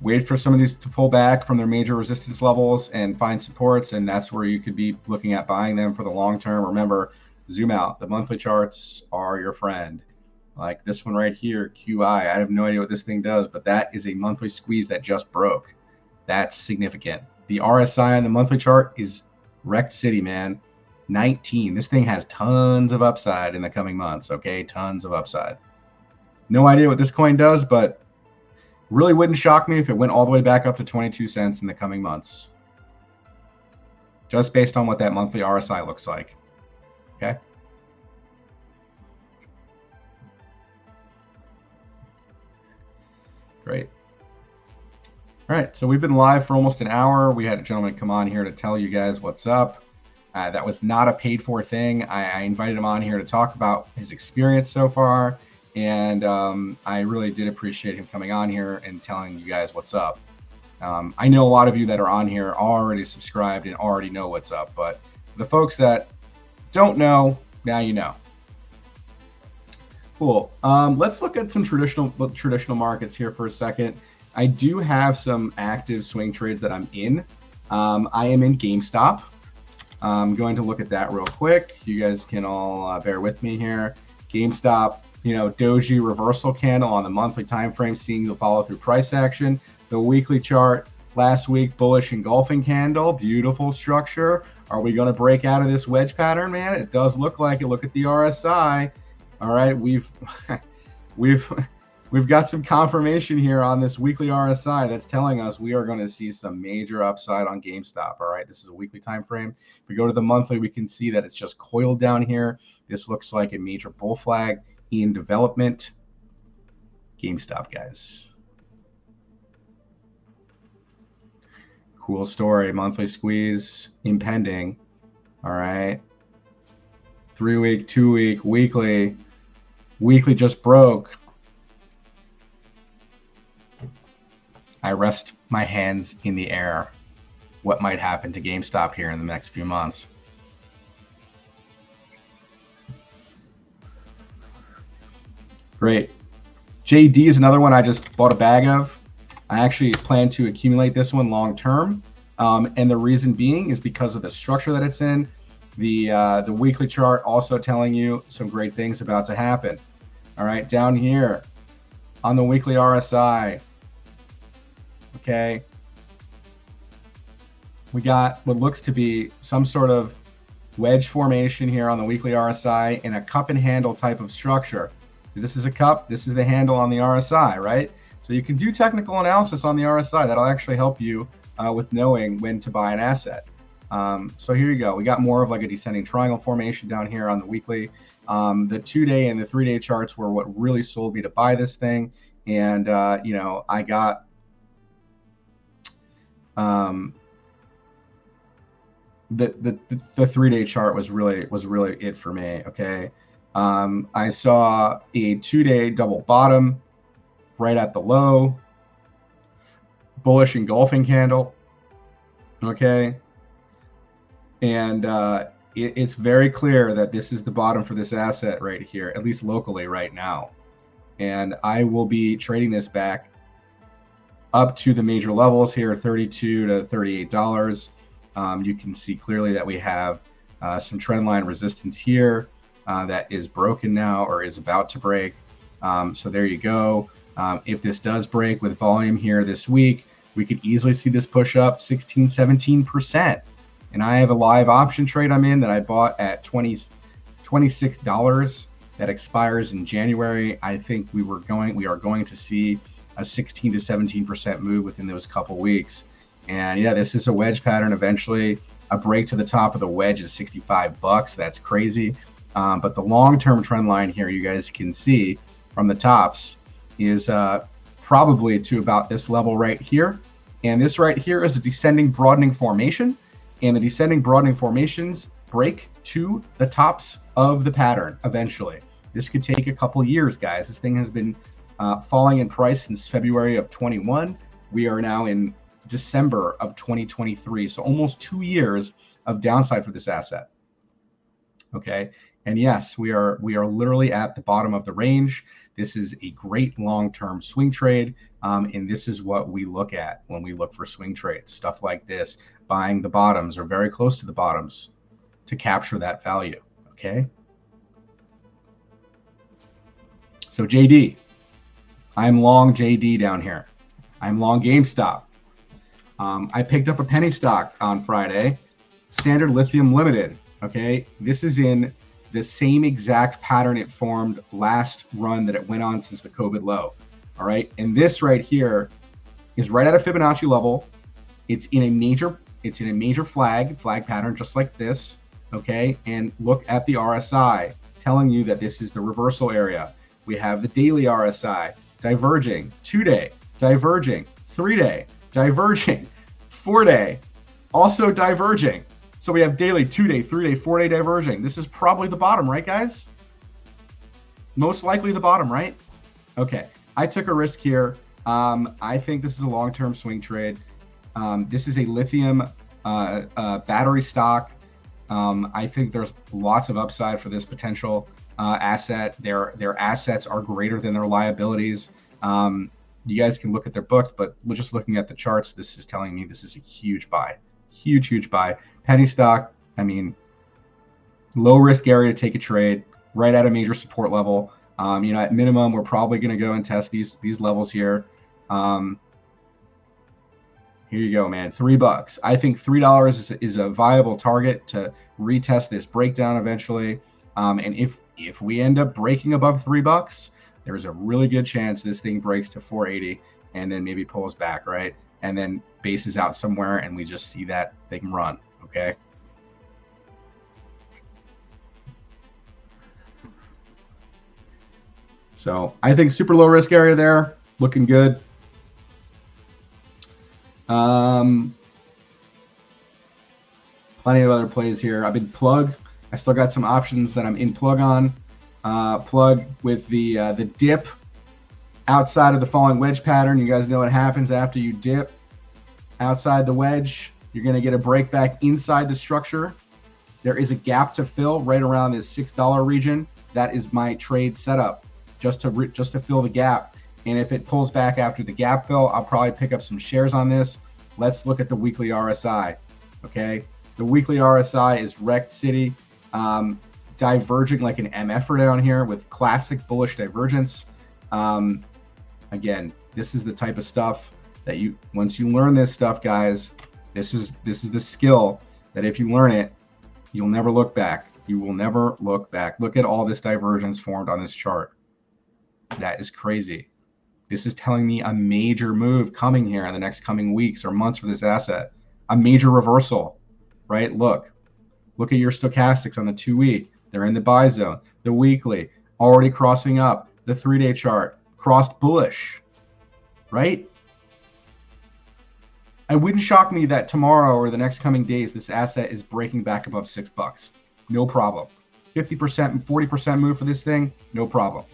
wait for some of these to pull back from their major resistance levels and find supports, and that's where you could be looking at buying them for the long term. Remember, zoom out. The monthly charts are your friend. Like this one right here, QI. I have no idea what this thing does, but that is a monthly squeeze that just broke. That's significant. The RSI on the monthly chart is wrecked city, man. 19. This thing has tons of upside in the coming months, okay? Tons of upside. No idea what this coin does, but really wouldn't shock me if it went all the way back up to 22 cents in the coming months. Just based on what that monthly RSI looks like, okay? Great. All right, so we've been live for almost an hour. We had a gentleman come on here to tell you guys what's up. That was not a paid for thing. I invited him on here to talk about his experience so far. And I really did appreciate him coming on here and telling you guys what's up. I know a lot of you that are on here are already subscribed and already know what's up. But the folks that don't know, now you know. Cool. Let's look at some traditional markets here for a second. I do have some active swing trades that I'm in. I am in GameStop. I'm going to look at that real quick. You guys can all bear with me here. GameStop, you know, doji reversal candle on the monthly time frame, seeing the follow through price action. The weekly chart last week, bullish engulfing candle, beautiful structure. Are we going to break out of this wedge pattern, man? It does look like it. Look at the RSI. All right, we've got some confirmation here on this weekly RSI that's telling us we are going to see some major upside on GameStop. All right, this is a weekly time frame. If we go to the monthly, we can see that it's just coiled down here. This looks like a major bull flag in development. GameStop, guys. Cool story. Monthly squeeze impending. All right. 3-week, 2-week, weekly. Weekly just broke. I rest my hands in the air. What might happen to GameStop here in the next few months? Great. JD is another one I just bought a bag of. I actually plan to accumulate this one long term. And the reason being is because of the structure that it's in. The weekly chart also telling you some great things about to happen. All right, down here on the weekly RSI, okay, we got what looks to be some sort of wedge formation here on the weekly RSI in a cup and handle type of structure. So this is a cup, this is the handle on the RSI, right? So you can do technical analysis on the RSI. That'll actually help you with knowing when to buy an asset. So here you go. We got more of like a descending triangle formation down here on the weekly. The 2-day and the 3-day charts were what really sold me to buy this thing. And, you know, I got the 3-day chart was really it for me. Okay. I saw a 2-day double bottom right at the low, bullish engulfing candle. Okay. And it's very clear that this is the bottom for this asset right here, at least locally right now. And I will be trading this back up to the major levels here, $32 to $38. You can see clearly that we have some trend line resistance here that is broken now or is about to break. So there you go. If this does break with volume here this week, we could easily see this push up 16, 17%. And I have a live option trade I'm in that I bought at $26 that expires in January. I think we are going to see a 16 to 17% move within those couple weeks. And yeah, this is a wedge pattern. Eventually a break to the top of the wedge is $65. That's crazy. But the long-term trend line here, you guys can see from the tops, is probably to about this level right here. And this right here is a descending broadening formation. And the descending broadening formations break to the tops of the pattern eventually. This could take a couple years, guys. This thing has been falling in price since February of 21. We are now in December of 2023. So almost 2 years of downside for this asset. Okay. And yes, we are literally at the bottom of the range. This is a great long-term swing trade. And this is what we look at when we look for swing trades, stuff like this, buying the bottoms or very close to the bottoms to capture that value. Okay. So JD, I'm long JD down here. I'm long GameStop. I picked up a penny stock on Friday, Standard Lithium Limited. Okay, this is in the same exact pattern it formed last run that it went on since the COVID low. All right, and this right here is right at a Fibonacci level. It's in a major flag pattern, just like this. Okay, and look at the RSI, telling you that this is the reversal area. We have the daily RSI diverging, 2-day diverging, 3-day diverging, 4-day also diverging. So we have daily, 2-day, 3-day, 4-day diverging. This is probably the bottom, right, guys? Most likely the bottom, right? Okay, I took a risk here. I think this is a long-term swing trade. This is a lithium battery stock. I think there's lots of upside for this potential asset. Their assets are greater than their liabilities. You guys can look at their books, but just looking at the charts, this is telling me this is a huge buy. Huge buy. Penny stock, I mean, low risk area to take a trade, right at a major support level. At minimum, we're probably going to go and test these levels here. Here you go, man. $3. I think $3 is a viable target to retest this breakdown eventually. And if we end up breaking above $3, there's a really good chance this thing breaks to 480 and then maybe pulls back, right? And then bases out somewhere and we just see that thing run, okay? So I think super low risk area there, looking good. Plenty of other plays here. I've been plug. I still got some options that I'm in plug on. Plug with the dip outside of the falling wedge pattern. You guys know what happens after you dip outside the wedge. You're going to get a break back inside the structure. There is a gap to fill right around this $6 region. That is my trade setup, just to fill the gap. And if it pulls back after the gap fill, I'll probably pick up some shares on this. Let's look at the weekly RSI. Okay, the weekly RSI is wrecked city, diverging like an MFer down here with classic bullish divergence. Again, this is the type of stuff that once you learn this stuff, guys, this is the skill that if you learn it, you'll never look back. You will never look back. Look at all this divergence formed on this chart. That is crazy. This is telling me a major move coming here in the next coming weeks or months for this asset. A major reversal, right? Look at your stochastics on the 2-week. They're in the buy zone. The weekly, already crossing up. The 3-day chart, crossed bullish, right? It wouldn't shock me that tomorrow or the next coming days, this asset is breaking back above $6. No problem. 50% and 40% move for this thing, no problem.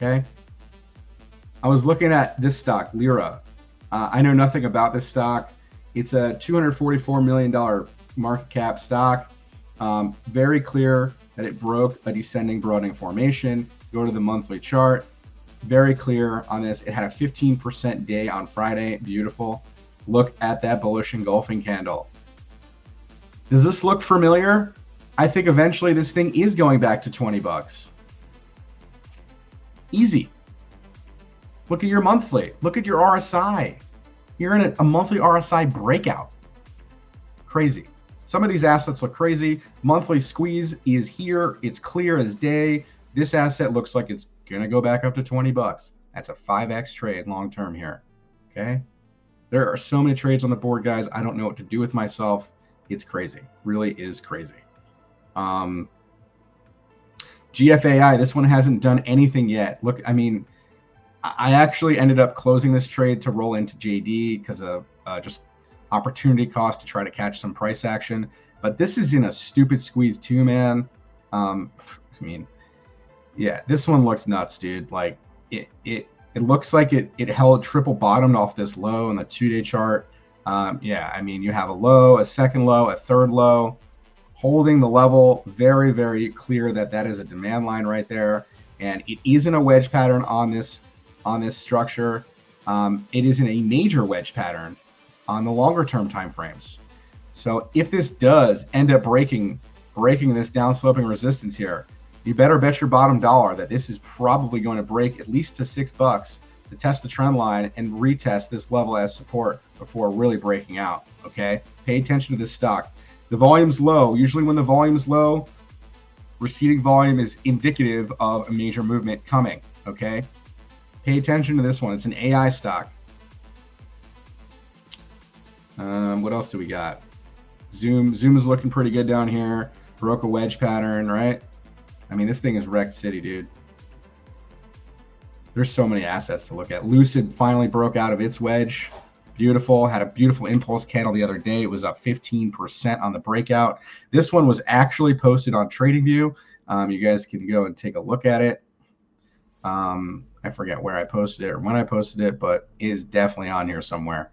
Okay. I was looking at this stock, Lira. I know nothing about this stock. It's a $244 million market cap stock. Very clear that it broke a descending broadening formation. Go to the monthly chart. Very clear on this. It had a 15% day on Friday. Beautiful. Look at that bullish engulfing candle. Does this look familiar? I think eventually this thing is going back to $20. Easy. Look at your monthly. Look at your RSI. You're in a monthly RSI breakout. Crazy. Some of these assets look crazy. Monthly squeeze is here. It's clear as day. This asset looks like it's going to go back up to $20. That's a 5x trade long term here. Okay. There are so many trades on the board, guys. I don't know what to do with myself. It's crazy. Really is crazy. GFAI, this one hasn't done anything yet. Look, I mean, I actually ended up closing this trade to roll into JD because of just opportunity cost to try to catch some price action. But this is in a stupid squeeze too, man. I mean, yeah, this one looks nuts, dude. Like it looks like it held triple bottomed off this low on the 2-day chart. Yeah, I mean, you have a low, a second low, a third low, holding the level. Very, very clear that that is a demand line right there. And it is in a wedge pattern on this structure. It is in a major wedge pattern on the longer term time frames. So if this does end up breaking this downsloping resistance here, you better bet your bottom dollar that this is probably going to break at least to $6 to test the trend line and retest this level as support before really breaking out. Okay, pay attention to this stock. The volume's low. Usually when the volume's low, receding volume is indicative of a major movement coming. Okay, pay attention to this one. It's an AI stock. What else do we got? Zoom is looking pretty good down here. Broke a wedge pattern, right? I mean, this thing is wrecked city, dude. There's so many assets to look at. Lucid finally broke out of its wedge. Beautiful. Had a beautiful impulse candle the other day. It was up 15% on the breakout. This one was actually posted on TradingView. You guys can go and take a look at it. I forget where I posted it or when I posted it, but it is definitely on here somewhere.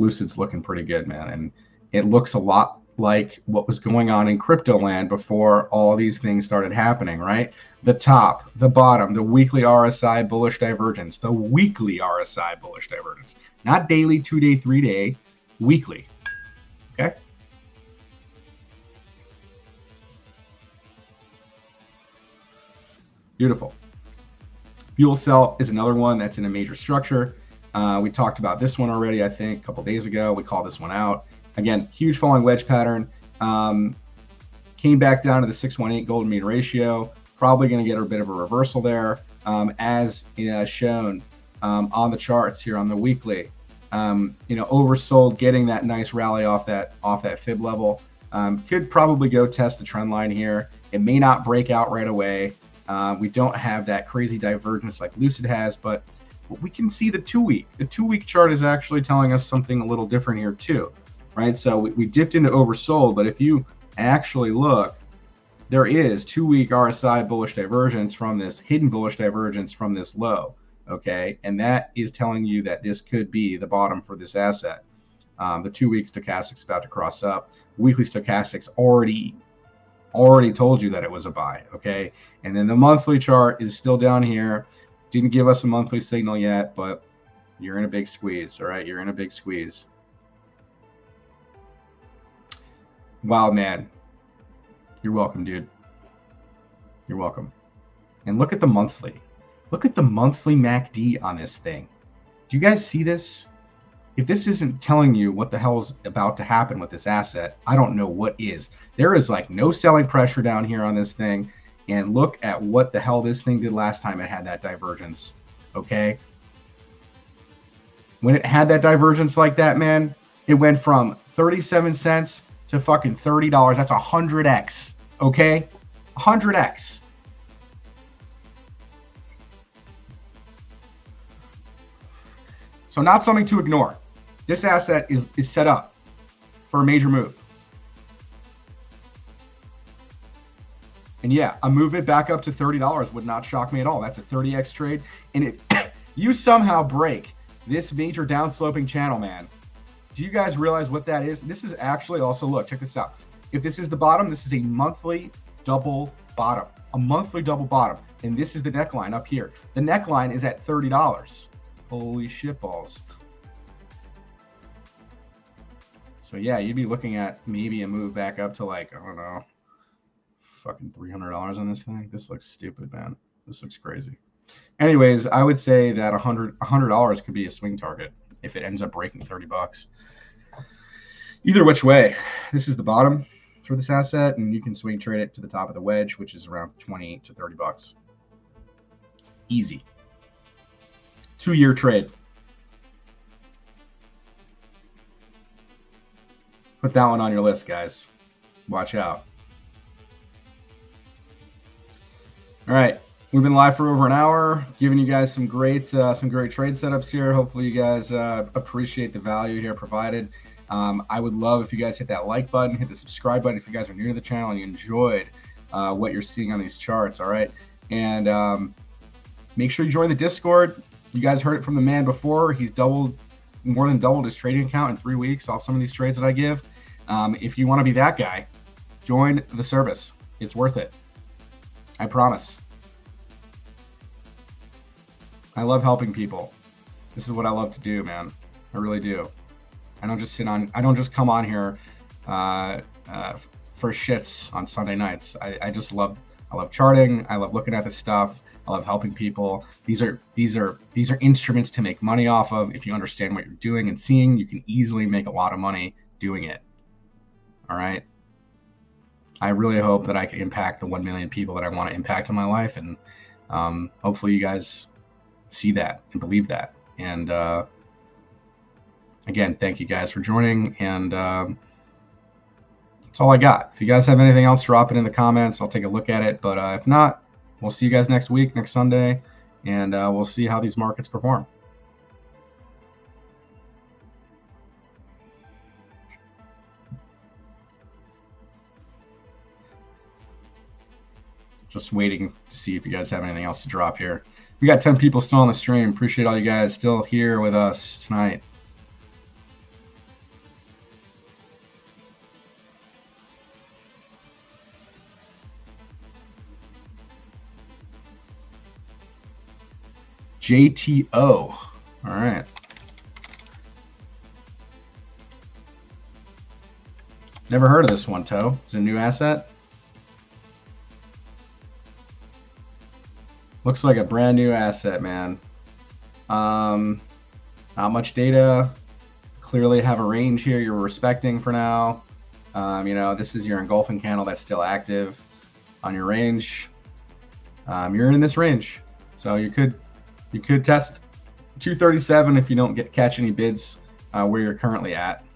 Lucid's looking pretty good, man. And it looks a lot like what was going on in crypto land before all these things started happening, right? The top, the bottom, the weekly RSI bullish divergence, the weekly RSI bullish divergence, not daily, 2-day, 3-day, weekly. Okay. Beautiful. Fuel cell is another one that's in a major structure. We talked about this one already, I think, a couple days ago. We called this one out. Again, huge falling wedge pattern. Came back down to the 618 golden mean ratio. Probably going to get a bit of a reversal there, as shown on the charts here on the weekly. Oversold, getting that nice rally off that fib level. Could probably go test the trend line here. It may not break out right away. We don't have that crazy divergence like Lucid has, but we can see the 2-week. The 2-week chart is actually telling us something a little different here too, right? So we dipped into oversold, but if you actually look, there is 2-week RSI bullish divergence from this hidden bullish divergence from this low, okay? And that is telling you that this could be the bottom for this asset. The 2-week stochastic's about to cross up. Weekly stochastic's already told you that it was a buy, okay? And then the monthly chart is still down here. Didn't give us a monthly signal yet, but you're in a big squeeze, all right? You're in a big squeeze. Wow, man. You're welcome, dude. You're welcome. And look at the monthly. Look at the monthly MACD on this thing. Do you guys see this? If this isn't telling you what the hell is about to happen with this asset, I don't know what is. There is like no selling pressure down here on this thing. And look at what the hell this thing did last time it had that divergence, okay? When it had that divergence like that, man, it went from 37 cents to fucking $30. That's 100x, okay? 100x. So not something to ignore. This asset is set up for a major move. And yeah, a movement back up to $30 would not shock me at all. That's a 30x trade. And if you somehow break this major downsloping channel, man, do you guys realize what that is? This is actually also, look, check this out. If this is the bottom, this is a monthly double bottom. A monthly double bottom. And this is the neckline up here. The neckline is at $30. Holy shit balls. So yeah, you'd be looking at maybe a move back up to like, I don't know, fucking $300 on this thing. This looks stupid, man. This looks crazy. Anyways, I would say that $100 could be a swing target if it ends up breaking $30. Either which way, this is the bottom for this asset, and you can swing trade it to the top of the wedge, which is around 20 to $30. Easy. 2-year trade. Put that one on your list, guys. Watch out. All right, we've been live for over an hour, giving you guys some great trade setups here. Hopefully, you guys appreciate the value here provided. I would love if you guys hit that like button, hit the subscribe button if you guys are new to the channel and you enjoyed what you're seeing on these charts. All right, and make sure you join the Discord. You guys heard it from the man before. He's more than doubled his trading account in 3 weeks off some of these trades that I give. If you want to be that guy, join the service. It's worth it. I promise. I love helping people. This is what I love to do, man. I really do. I don't just come on here for shits on Sunday nights. I love charting. I love looking at this stuff. I love helping people. These are instruments to make money off of. If you understand what you're doing and seeing, you can easily make a lot of money doing it. All right. I really hope that I can impact the 1 million people that I want to impact in my life, and hopefully you guys see that and believe that. And again, thank you guys for joining, and that's all I got. If you guys have anything else, drop it in the comments. I'll take a look at it, but if not, we'll see you guys next week, next Sunday, and we'll see how these markets perform. Just waiting to see if you guys have anything else to drop here. We got 10 people still on the stream. Appreciate all you guys still here with us tonight. JTO. All right. Never heard of this one, Toe. It's a new asset. Looks like a brand new asset, man. Not much data. Clearly have a range here you're respecting for now. You know, this is your engulfing candle that's still active on your range. You're in this range, so you could test 237 if you don't catch any bids where you're currently at.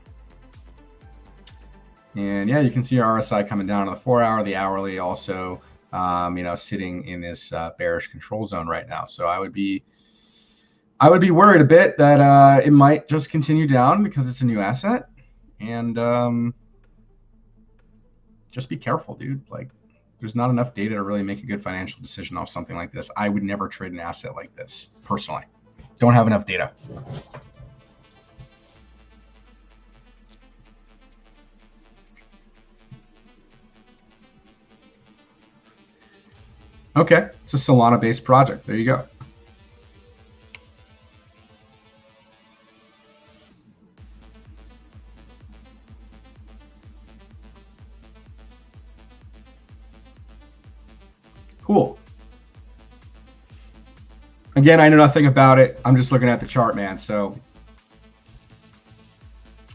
And yeah, you can see our RSI coming down to the 4-hour, the hourly also. You know, sitting in this bearish control zone right now. So I would be worried a bit that it might just continue down because it's a new asset, and just be careful, dude. Like, there's not enough data to really make a good financial decision off something like this. I would never trade an asset like this personally. Don't have enough data. Okay, it's a Solana-based project. There you go. Cool. Again, I know nothing about it. I'm just looking at the chart, man. So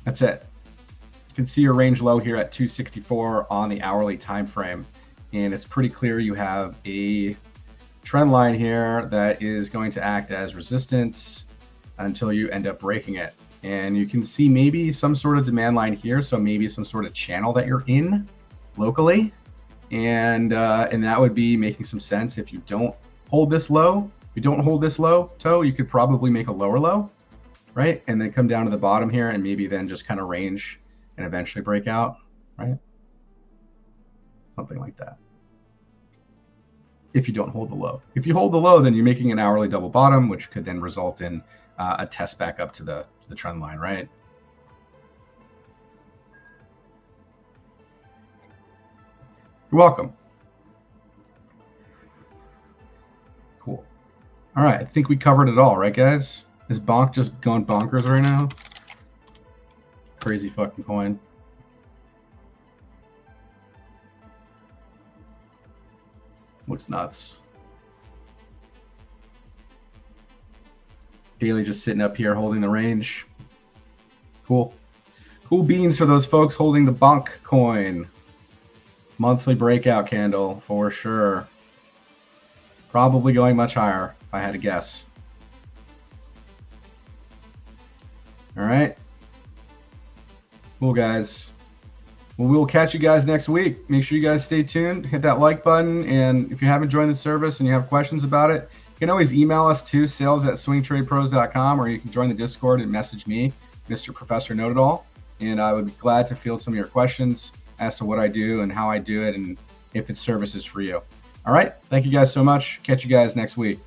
that's it. You can see your range low here at 264 on the hourly time frame. And it's pretty clear you have a trend line here that is going to act as resistance until you end up breaking it. And you can see maybe some sort of demand line here, so maybe some sort of channel that you're in locally, and that would be making some sense. If you don't hold this low, Toe, you could probably make a lower low, right? And then come down to the bottom here, and maybe then just kind of range and eventually break out, right? Something like that. If you don't hold the low. If you hold the low, then you're making an hourly double bottom, which could then result in a test back up to the trend line, right? You're welcome. Cool. All right, I think we covered it all, right, guys? Is Bonk just going bonkers right now? Crazy fucking coin. Looks nuts. Daily just sitting up here holding the range. Cool. Cool beans for those folks holding the Bonk coin. Monthly breakout candle for sure. Probably going much higher if I had to guess. All right. Cool, guys. Well, we will catch you guys next week. Make sure you guys stay tuned. Hit that like button. And if you haven't joined the service and you have questions about it, you can always email us to sales@swingtradepros.com, or you can join the Discord and message me, Mr. Professor Know-It-All. And I would be glad to field some of your questions as to what I do and how I do it and if it's services for you. All right. Thank you guys so much. Catch you guys next week.